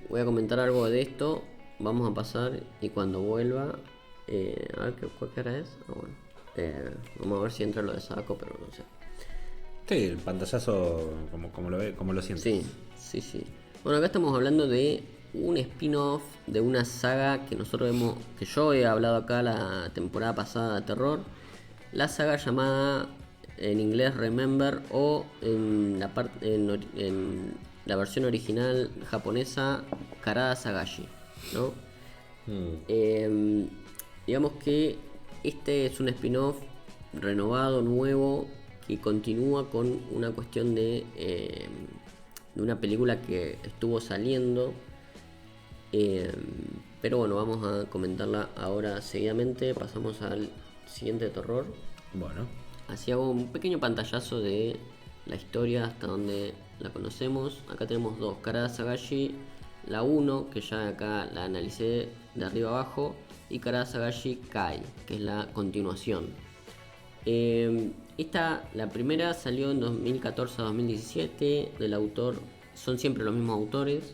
voy a comentar algo de esto, vamos a pasar y cuando vuelva... a ver qué hora es. Vamos a ver si entra lo de Saco, pero no sé. Sí, el pantallazo, como lo sientes. Sí. Bueno, acá estamos hablando de un spin-off de una saga que que yo he hablado acá la temporada pasada de terror. La saga llamada en inglés Remember, o en la versión original japonesa Karada Sagashi, ¿no? Digamos que este es un spin-off renovado, nuevo, que continúa con una cuestión de una película que estuvo saliendo, pero bueno, vamos a comentarla ahora seguidamente. Pasamos al siguiente terror. Bueno, así hago un pequeño pantallazo de la historia hasta donde la conocemos. Acá tenemos dos: Karada Sagashi, la 1, que ya acá la analicé de arriba abajo, y Karada Sagashi Kai, que es la continuación. La primera salió en 2014 a 2017, del autor, son siempre los mismos autores,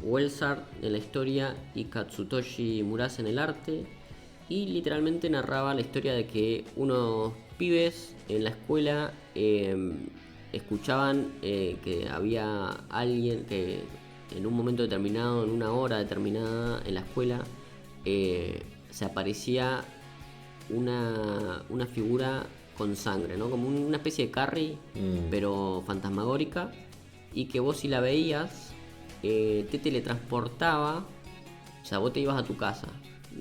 Welsart en la historia y Katsutoshi Murase en el arte, y literalmente narraba la historia de que unos pibes en la escuela escuchaban que había alguien que en un momento determinado, en una hora determinada en la escuela, se aparecía una figura con sangre, ¿no? Como una especie de Carrie, pero fantasmagórica, y que vos, si la veías, te teletransportaba. O sea, vos te ibas a tu casa,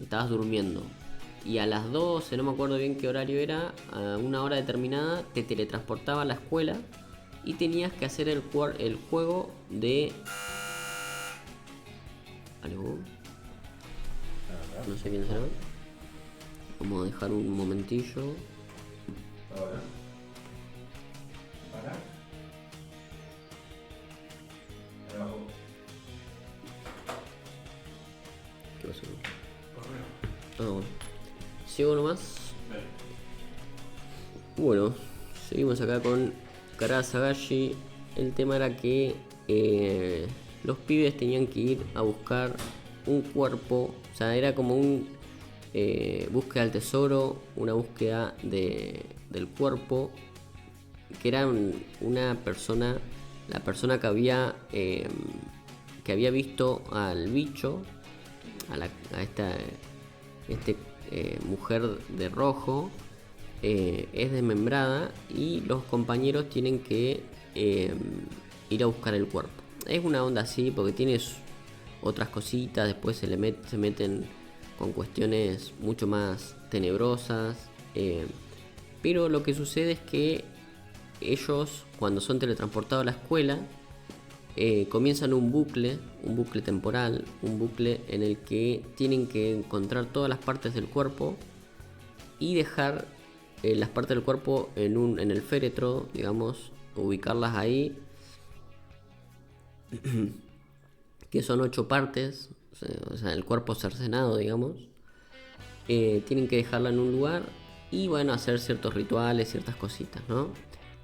estabas durmiendo, y a las 12, no me acuerdo bien qué horario era, a una hora determinada, te teletransportaba a la escuela y tenías que hacer el juego de... ¿Algo? No sé quién será. Vamos a dejar un momentillo. ¿Qué pasó? Bueno. ¿Sigo nomás? Bueno, seguimos acá con Karada Sagashi. El tema era que los pibes tenían que ir a buscar un cuerpo. O sea, era como un búsqueda del tesoro, una búsqueda del cuerpo, que era una persona, la persona que había visto al bicho, a esta mujer de rojo, es desmembrada y los compañeros tienen que ir a buscar el cuerpo. Es una onda así porque tiene otras cositas, después se meten con cuestiones mucho más tenebrosas, pero lo que sucede es que ellos, cuando son teletransportados a la escuela, comienzan un bucle temporal, un bucle en el que tienen que encontrar todas las partes del cuerpo y dejar las partes del cuerpo en el féretro, digamos, ubicarlas ahí, que son 8 partes, o sea, el cuerpo cercenado, digamos. Tienen que dejarla en un lugar y, bueno, hacer ciertos rituales, ciertas cositas, ¿no?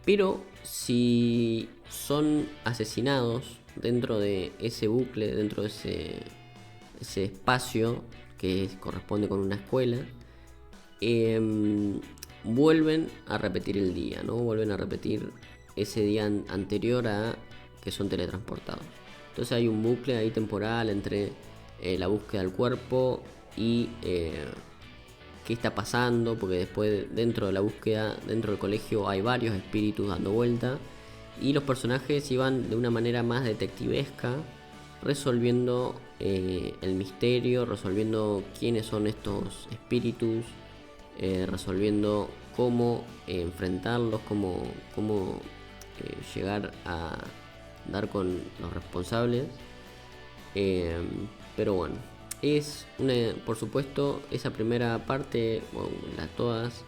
Pero si son asesinados dentro de ese bucle, dentro de ese espacio que corresponde con una escuela, vuelven a repetir el día, ¿no? Vuelven a repetir ese día anterior a que son teletransportados. Entonces hay un bucle ahí temporal entre la búsqueda del cuerpo y qué está pasando, porque después dentro de la búsqueda, dentro del colegio hay varios espíritus dando vuelta y los personajes iban de una manera más detectivesca resolviendo el misterio, resolviendo quiénes son estos espíritus, resolviendo cómo enfrentarlos, cómo llegar a dar con los responsables. Pero bueno, es por supuesto, esa primera parte, bueno, todas,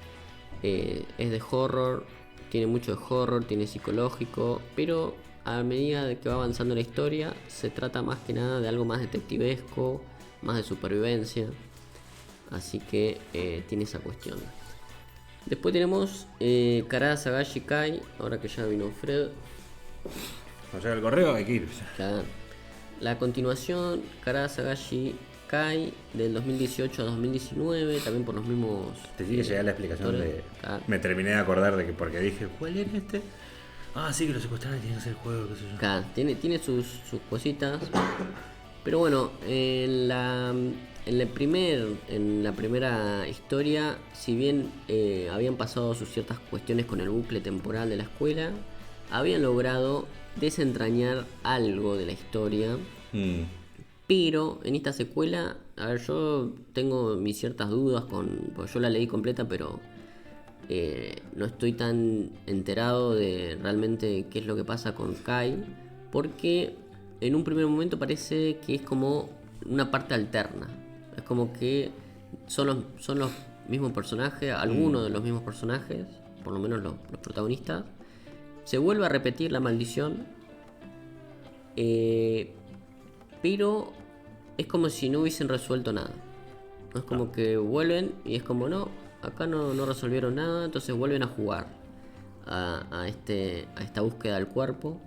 es de horror, tiene mucho de horror, tiene psicológico, pero a medida de que va avanzando la historia, se trata más que nada de algo más detectivesco, más de supervivencia, así que tiene esa cuestión. Después tenemos Karada Sagashi Kai, ahora que ya vino Fred. Cuando llega el correo hay que ir. La continuación, Karada Sagashi Kai, del 2018 a 2019, también por los mismos... Te sigue llegando la explicación de... Me terminé de acordar de que porque dije, ¿cuál era este? Ah, sí, que lo secuestraron y tiene que hacer el juego, qué sé yo. Tiene sus cositas. Pero bueno, en la primera historia, si bien habían pasado sus ciertas cuestiones con el bucle temporal de la escuela, habían logrado desentrañar algo de la historia. Pero en esta secuela, a ver, yo tengo mis ciertas dudas porque yo la leí completa, pero no estoy tan enterado de realmente qué es lo que pasa con Kai, porque en un primer momento parece que es como una parte alterna. Es como que son los mismos personajes, algunos de los mismos personajes, por lo menos los protagonistas. Se vuelve a repetir la maldición, pero es como si no hubiesen resuelto nada. Es como que vuelven y es como, no, acá no resolvieron nada, entonces vuelven a jugar a esta búsqueda del cuerpo.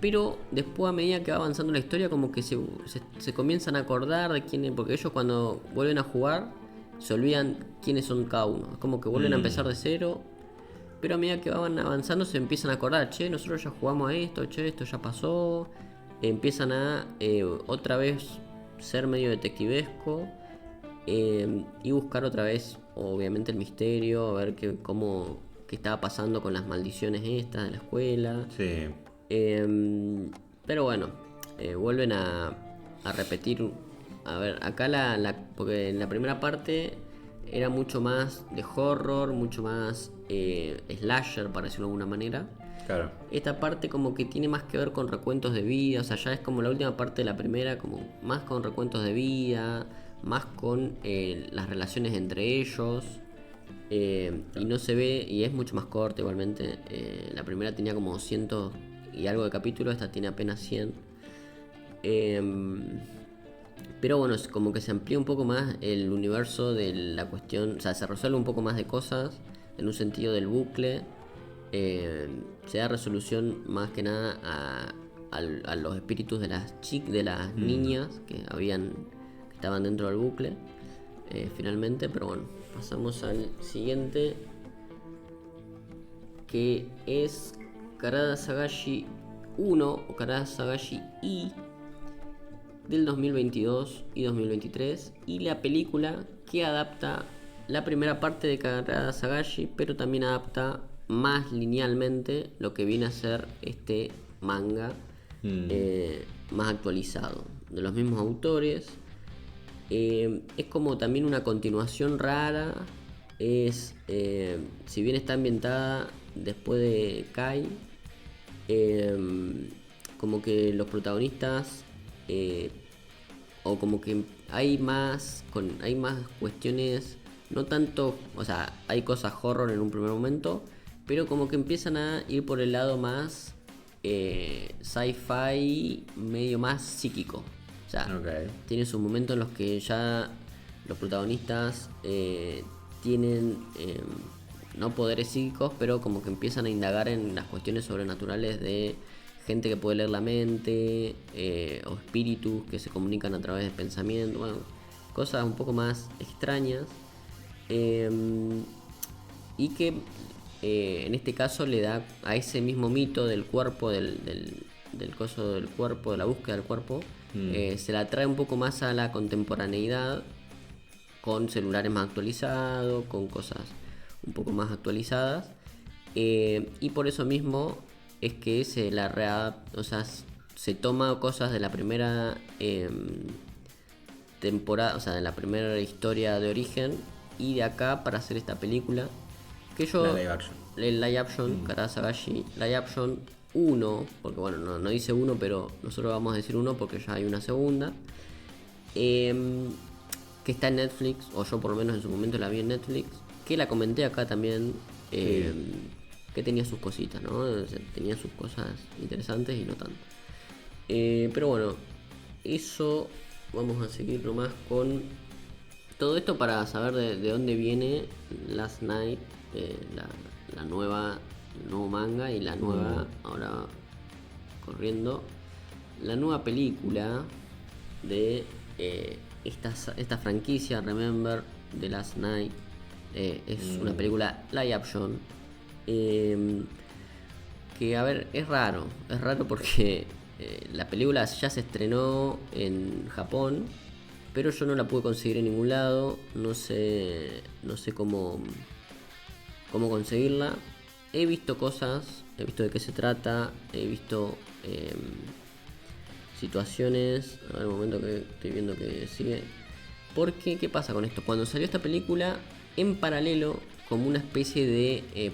Pero después, a medida que va avanzando la historia, como que se comienzan a acordar de quién es, porque ellos cuando vuelven a jugar se olvidan quiénes son cada uno. Es como que vuelven a empezar de cero. Pero a medida que van avanzando se empiezan a acordar, che, nosotros ya jugamos a esto, che, esto ya pasó. Empiezan a otra vez ser medio detectivesco y buscar otra vez, obviamente, el misterio, a ver qué estaba pasando con las maldiciones estas de la escuela. Sí. Pero bueno, vuelven a repetir. A ver, acá porque en la primera parte era mucho más de horror, mucho más slasher, para decirlo de alguna manera. Claro. Esta parte como que tiene más que ver con recuentos de vida, o sea, ya es como la última parte de la primera, como más con recuentos de vida, más con las relaciones entre ellos, y no se ve, y es mucho más corta igualmente. La primera tenía como 200 y algo de capítulos, esta tiene apenas 100. Pero bueno, es como que se amplía un poco más el universo de la cuestión, o sea, se resuelve un poco más de cosas en un sentido del bucle. Se da resolución más que nada a los espíritus de las niñas que estaban dentro del bucle, finalmente. Pero bueno, pasamos al siguiente, que es Karada Sagashi 1 o Karada Sagashi I, del 2022 y 2023, y la película que adapta la primera parte de Karada Sagashi, pero también adapta más linealmente lo que viene a ser este manga más actualizado, de los mismos autores. Es como también una continuación rara. Si bien está ambientada después de Kai, como que los protagonistas o como que hay más cuestiones, no tanto, o sea, hay cosas horror en un primer momento, pero como que empiezan a ir por el lado más sci-fi, medio más psíquico. O sea, tiene sus momentos en los que ya los protagonistas tienen no poderes psíquicos, pero como que empiezan a indagar en las cuestiones sobrenaturales de gente que puede leer la mente, o espíritus que se comunican a través del pensamiento, bueno, cosas un poco más extrañas, y que en este caso le da a ese mismo mito del cuerpo, del coso del cuerpo, de la búsqueda del cuerpo, se la trae un poco más a la contemporaneidad, con celulares más actualizados, con cosas un poco más actualizadas, y por eso mismo es que o sea, se toma cosas de la primera temporada, o sea, de la primera historia de origen, y de acá para hacer esta película que yo La live action. el live action, Karada Sagashi live action 1, porque bueno, no dice 1, pero nosotros vamos a decir 1 porque ya hay una segunda, que está en Netflix, o yo por lo menos en su momento la vi en Netflix, que la comenté acá también, que tenía sus cositas, ¿no? O sea, tenía sus cosas interesantes y no tanto. Pero bueno, eso, vamos a seguir nomás con todo esto para saber de dónde viene Last Night, el nuevo manga y la nueva, ahora corriendo, la nueva película de esta franquicia, Remember, de Last Night. Es una película live action, que a ver, es raro porque la película ya se estrenó en Japón, pero yo no la pude conseguir en ningún lado, no sé cómo conseguirla. He visto cosas, he visto de qué se trata, he visto situaciones. A ver, un momento que estoy viendo que sigue. Porque, ¿qué pasa con esto? Cuando salió esta película, en paralelo, como una especie de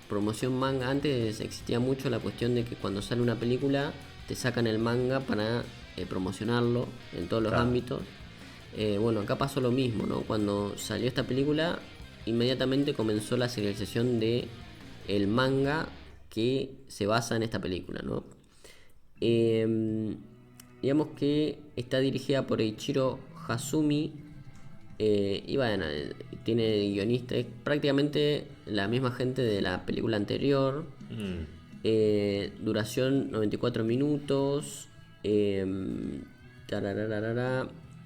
promoción manga, antes existía mucho la cuestión de que cuando sale una película, te sacan el manga para promocionarlo en todos los ámbitos. Bueno, acá pasó lo mismo, ¿no? Cuando salió esta película, inmediatamente comenzó la serialización de el manga que se basa en esta película, ¿no? Digamos que está dirigida por Eiichiro Hasumi, y bueno, tiene guionista, es prácticamente la misma gente de la película anterior. Duración 94 minutos.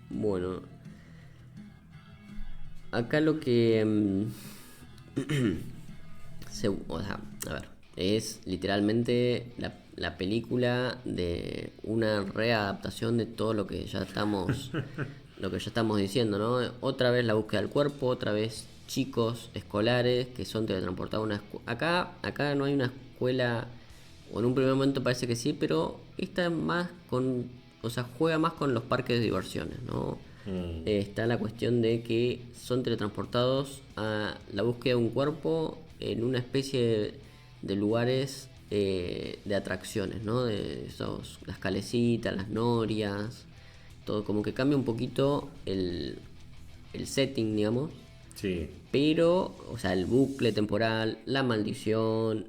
Bueno, acá lo que o sea, a ver, es literalmente la película de una readaptación de todo lo que ya estamos diciendo, ¿no? Otra vez la búsqueda del cuerpo, otra vez chicos escolares que son teletransportados a una acá no hay una escuela, o en un primer momento parece que sí, pero esta es más o sea, juega más con los parques de diversiones, ¿no? Está la cuestión de que son teletransportados a la búsqueda de un cuerpo en una especie de lugares de atracciones, ¿no? De las calecitas, las norias, todo como que cambia un poquito el setting, digamos. Sí. Pero, o sea, el bucle temporal, la maldición,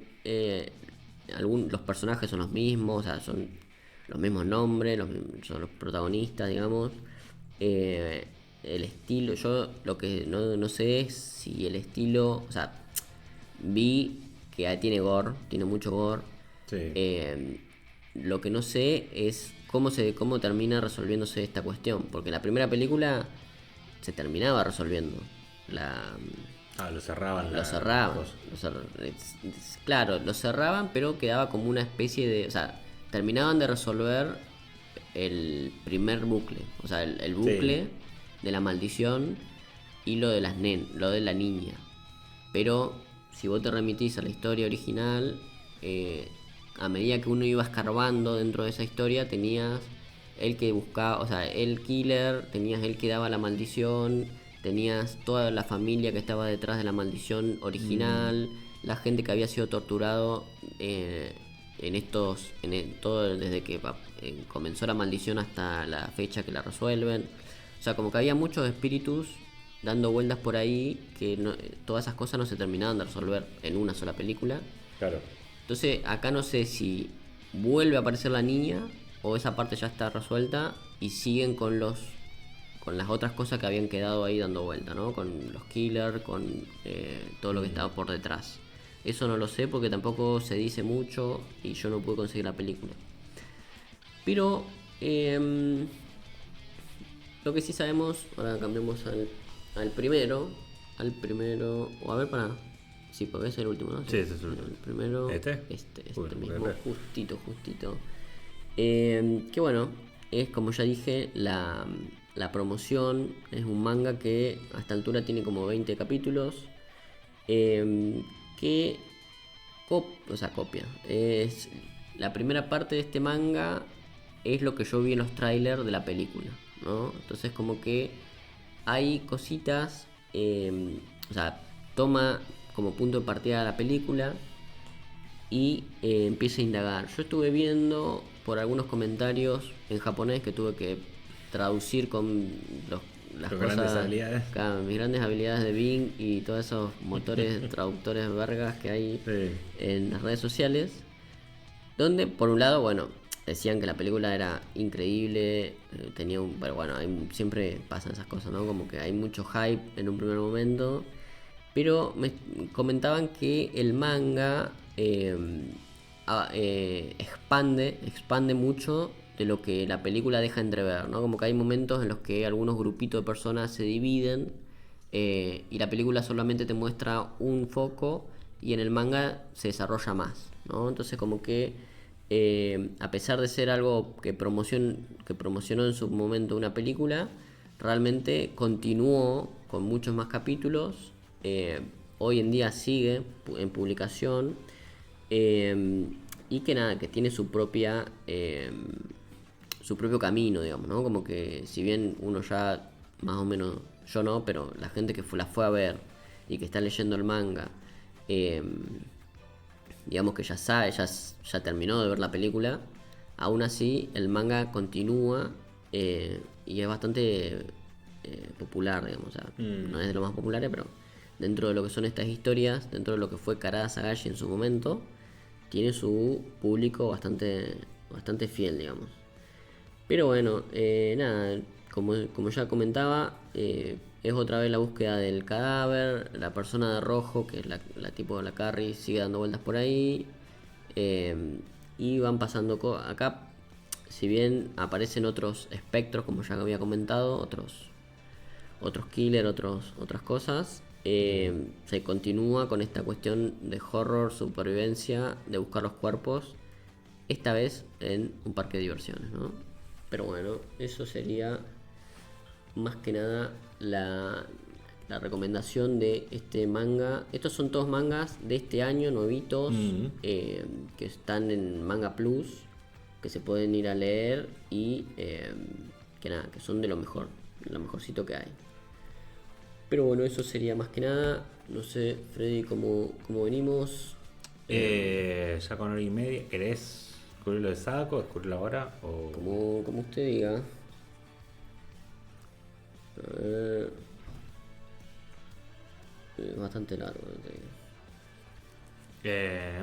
los personajes son los mismos, o sea, son los mismos nombres, son los protagonistas, digamos. El estilo, yo lo que no sé es si el estilo, o sea, vi que tiene gore, tiene mucho gore. Sí. Lo que no sé es cómo termina resolviéndose esta cuestión, porque la primera película se terminaba resolviendo. Lo cerraban. Claro, lo cerraban, pero quedaba como una especie de, o sea, terminaban de resolver el primer bucle, o sea, el bucle de la maldición, y lo de lo de la niña. Pero si vos te remitís a la historia original, a medida que uno iba escarbando dentro de esa historia, tenías el que buscaba, o sea, el killer, tenías el que daba la maldición, tenías toda la familia que estaba detrás de la maldición original, la gente que había sido torturado todo desde que comenzó la maldición hasta la fecha que la resuelven. O sea, como que había muchos espíritus dando vueltas por ahí que todas esas cosas no se terminaban de resolver en una sola película. Claro. Entonces acá no sé si vuelve a aparecer la niña o esa parte ya está resuelta y siguen con las otras cosas que habían quedado ahí dando vuelta, ¿no? Con los killers, con todo lo que estaba por detrás. Eso no lo sé porque tampoco se dice mucho y yo no pude conseguir la película. Pero lo que sí sabemos, ahora cambiamos al primero. O a ver, para. Sí, porque es el último, ¿no? Sí, ese es el último. El primero. ¿Este? Uy, mismo, ver. justito. Que bueno, es como ya dije, la promoción. Es un manga que a esta altura tiene como 20 capítulos. Que copia. Es la primera parte de este manga es lo que yo vi en los trailers de la película, ¿no? Entonces como que hay cositas, o sea, toma como punto de partida la película y empieza a indagar. Yo estuve viendo por algunos comentarios en japonés que tuve que traducir con las Tus cosas, grandes habilidades. claro, mis grandes habilidades de Bing y todos esos motores traductores vergas que hay Sí. en las redes sociales, donde por un lado, bueno, decían que la película era increíble, pero bueno, siempre pasan esas cosas, ¿no? Como que hay mucho hype en un primer momento, pero me comentaban que el manga expande mucho de lo que la película deja entrever, ¿no? Como que hay momentos en los que algunos grupitos de personas se dividen y la película solamente te muestra un foco y en el manga se desarrolla más, ¿no? Entonces como que a pesar de ser algo que promocionó en su momento una película, realmente continuó con muchos más capítulos. Hoy en día sigue en publicación y que nada, que tiene su propio camino, digamos, ¿no? Como que si bien uno ya más o menos, yo no, pero la gente que la fue a ver y que está leyendo el manga, digamos que ya sabe, ya terminó de ver la película, aún así el manga continúa y es bastante popular, digamos, o sea, no es de los más populares, pero dentro de lo que son estas historias, dentro de lo que fue Karada Sagashi en su momento, tiene su público bastante fiel, digamos. Pero bueno, nada, como ya comentaba, es otra vez la búsqueda del cadáver, la persona de rojo, que es la tipo de la Carrie, sigue dando vueltas por ahí, y van pasando acá, si bien aparecen otros espectros, como ya había comentado, otros killers, otras cosas, se continúa con esta cuestión de horror, supervivencia, de buscar los cuerpos, esta vez en un parque de diversiones, ¿no? Pero bueno, eso sería más que nada la recomendación de este manga. Estos son todos mangas de este año, nuevitos, que están en Manga Plus, que se pueden ir a leer y que nada, que son de lo mejorcito que hay. Pero bueno, eso sería más que nada. No sé, Freddy, cómo venimos. Ya con hora y media, ¿querés cubrirlo de saco, descubrirlo ahora? O... Como usted diga. Bastante largo, no te digo.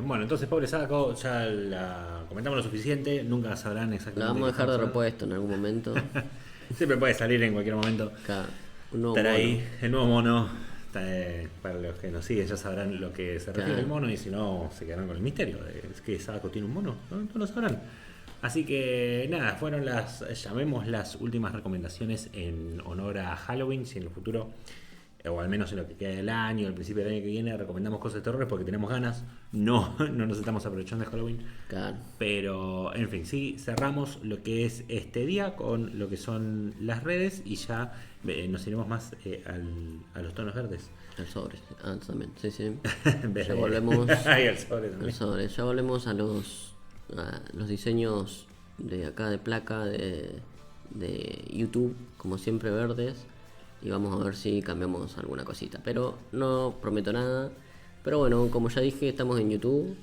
Bueno, entonces pobre Sadako, ya la comentamos lo suficiente, nunca sabrán exactamente. La vamos a qué dejar de pasa. repuesto en algún momento. Siempre puede salir en cualquier momento. Acá, un nuevo Estar mono. ahí, el nuevo mono. Para los que nos siguen ya sabrán lo que se refiere Claro. al mono y si no se quedarán con el misterio. ¿Es que Sadako tiene un mono? No lo sabrán. Así que nada, fueron las últimas recomendaciones en honor a Halloween. Si en el futuro o al menos en lo que queda del año, al principio del año que viene, recomendamos cosas de terror porque tenemos ganas. No, no nos estamos aprovechando de Halloween. Claro. Pero, en fin, sí, cerramos lo que es este día con lo que son las redes y ya nos iremos más a los tonos verdes. El sobre. Ah, también. Sí, sí. Ya volvemos. Ay, el sobre también. El sobre. Ya volvemos a los diseños de acá de placa de YouTube, como siempre verdes. Y vamos a ver si cambiamos alguna cosita. Pero no prometo nada. Pero bueno, como ya dije, estamos en YouTube.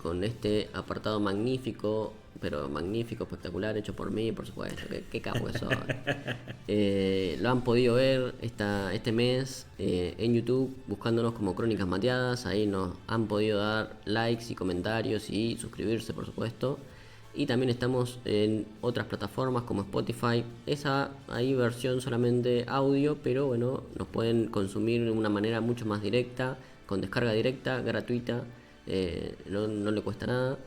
Con este apartado magnífico, pero magnífico, espectacular, hecho por mí, por supuesto. Qué capo que soy. Lo han podido ver este mes en YouTube, buscándonos como Crónicas Mateadas. Ahí nos han podido dar likes y comentarios y suscribirse, por supuesto. Y también estamos en otras plataformas como Spotify. Esa hay versión solamente audio, pero bueno, nos pueden consumir de una manera mucho más directa, con descarga directa, gratuita. No le cuesta nada.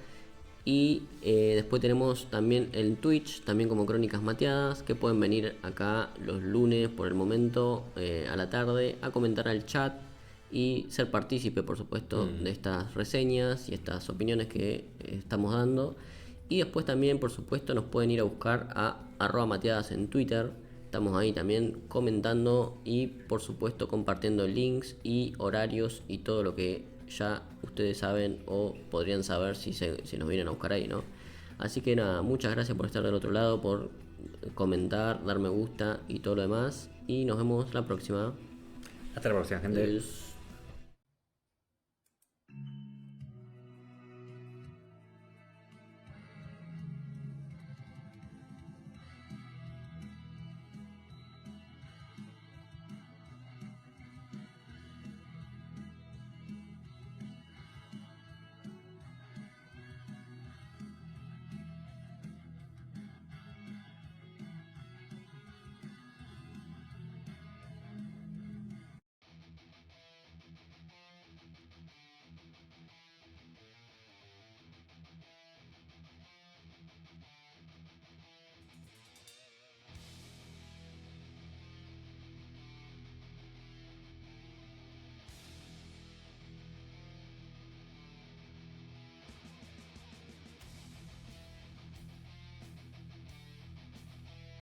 Y después tenemos también el Twitch, también como Crónicas Mateadas, que pueden venir acá los lunes por el momento a la tarde a comentar al chat y ser partícipe, por supuesto, de estas reseñas y estas opiniones que estamos dando. Y después también, por supuesto, nos pueden ir a buscar a @mateadas en Twitter. Estamos ahí también comentando y, por supuesto, compartiendo links y horarios y todo lo que ya ustedes saben o podrían saber si nos vienen a buscar ahí, ¿no? Así que nada, muchas gracias por estar del otro lado, por comentar, dar me gusta y todo lo demás. Y nos vemos la próxima. Hasta la próxima, gente. Adiós.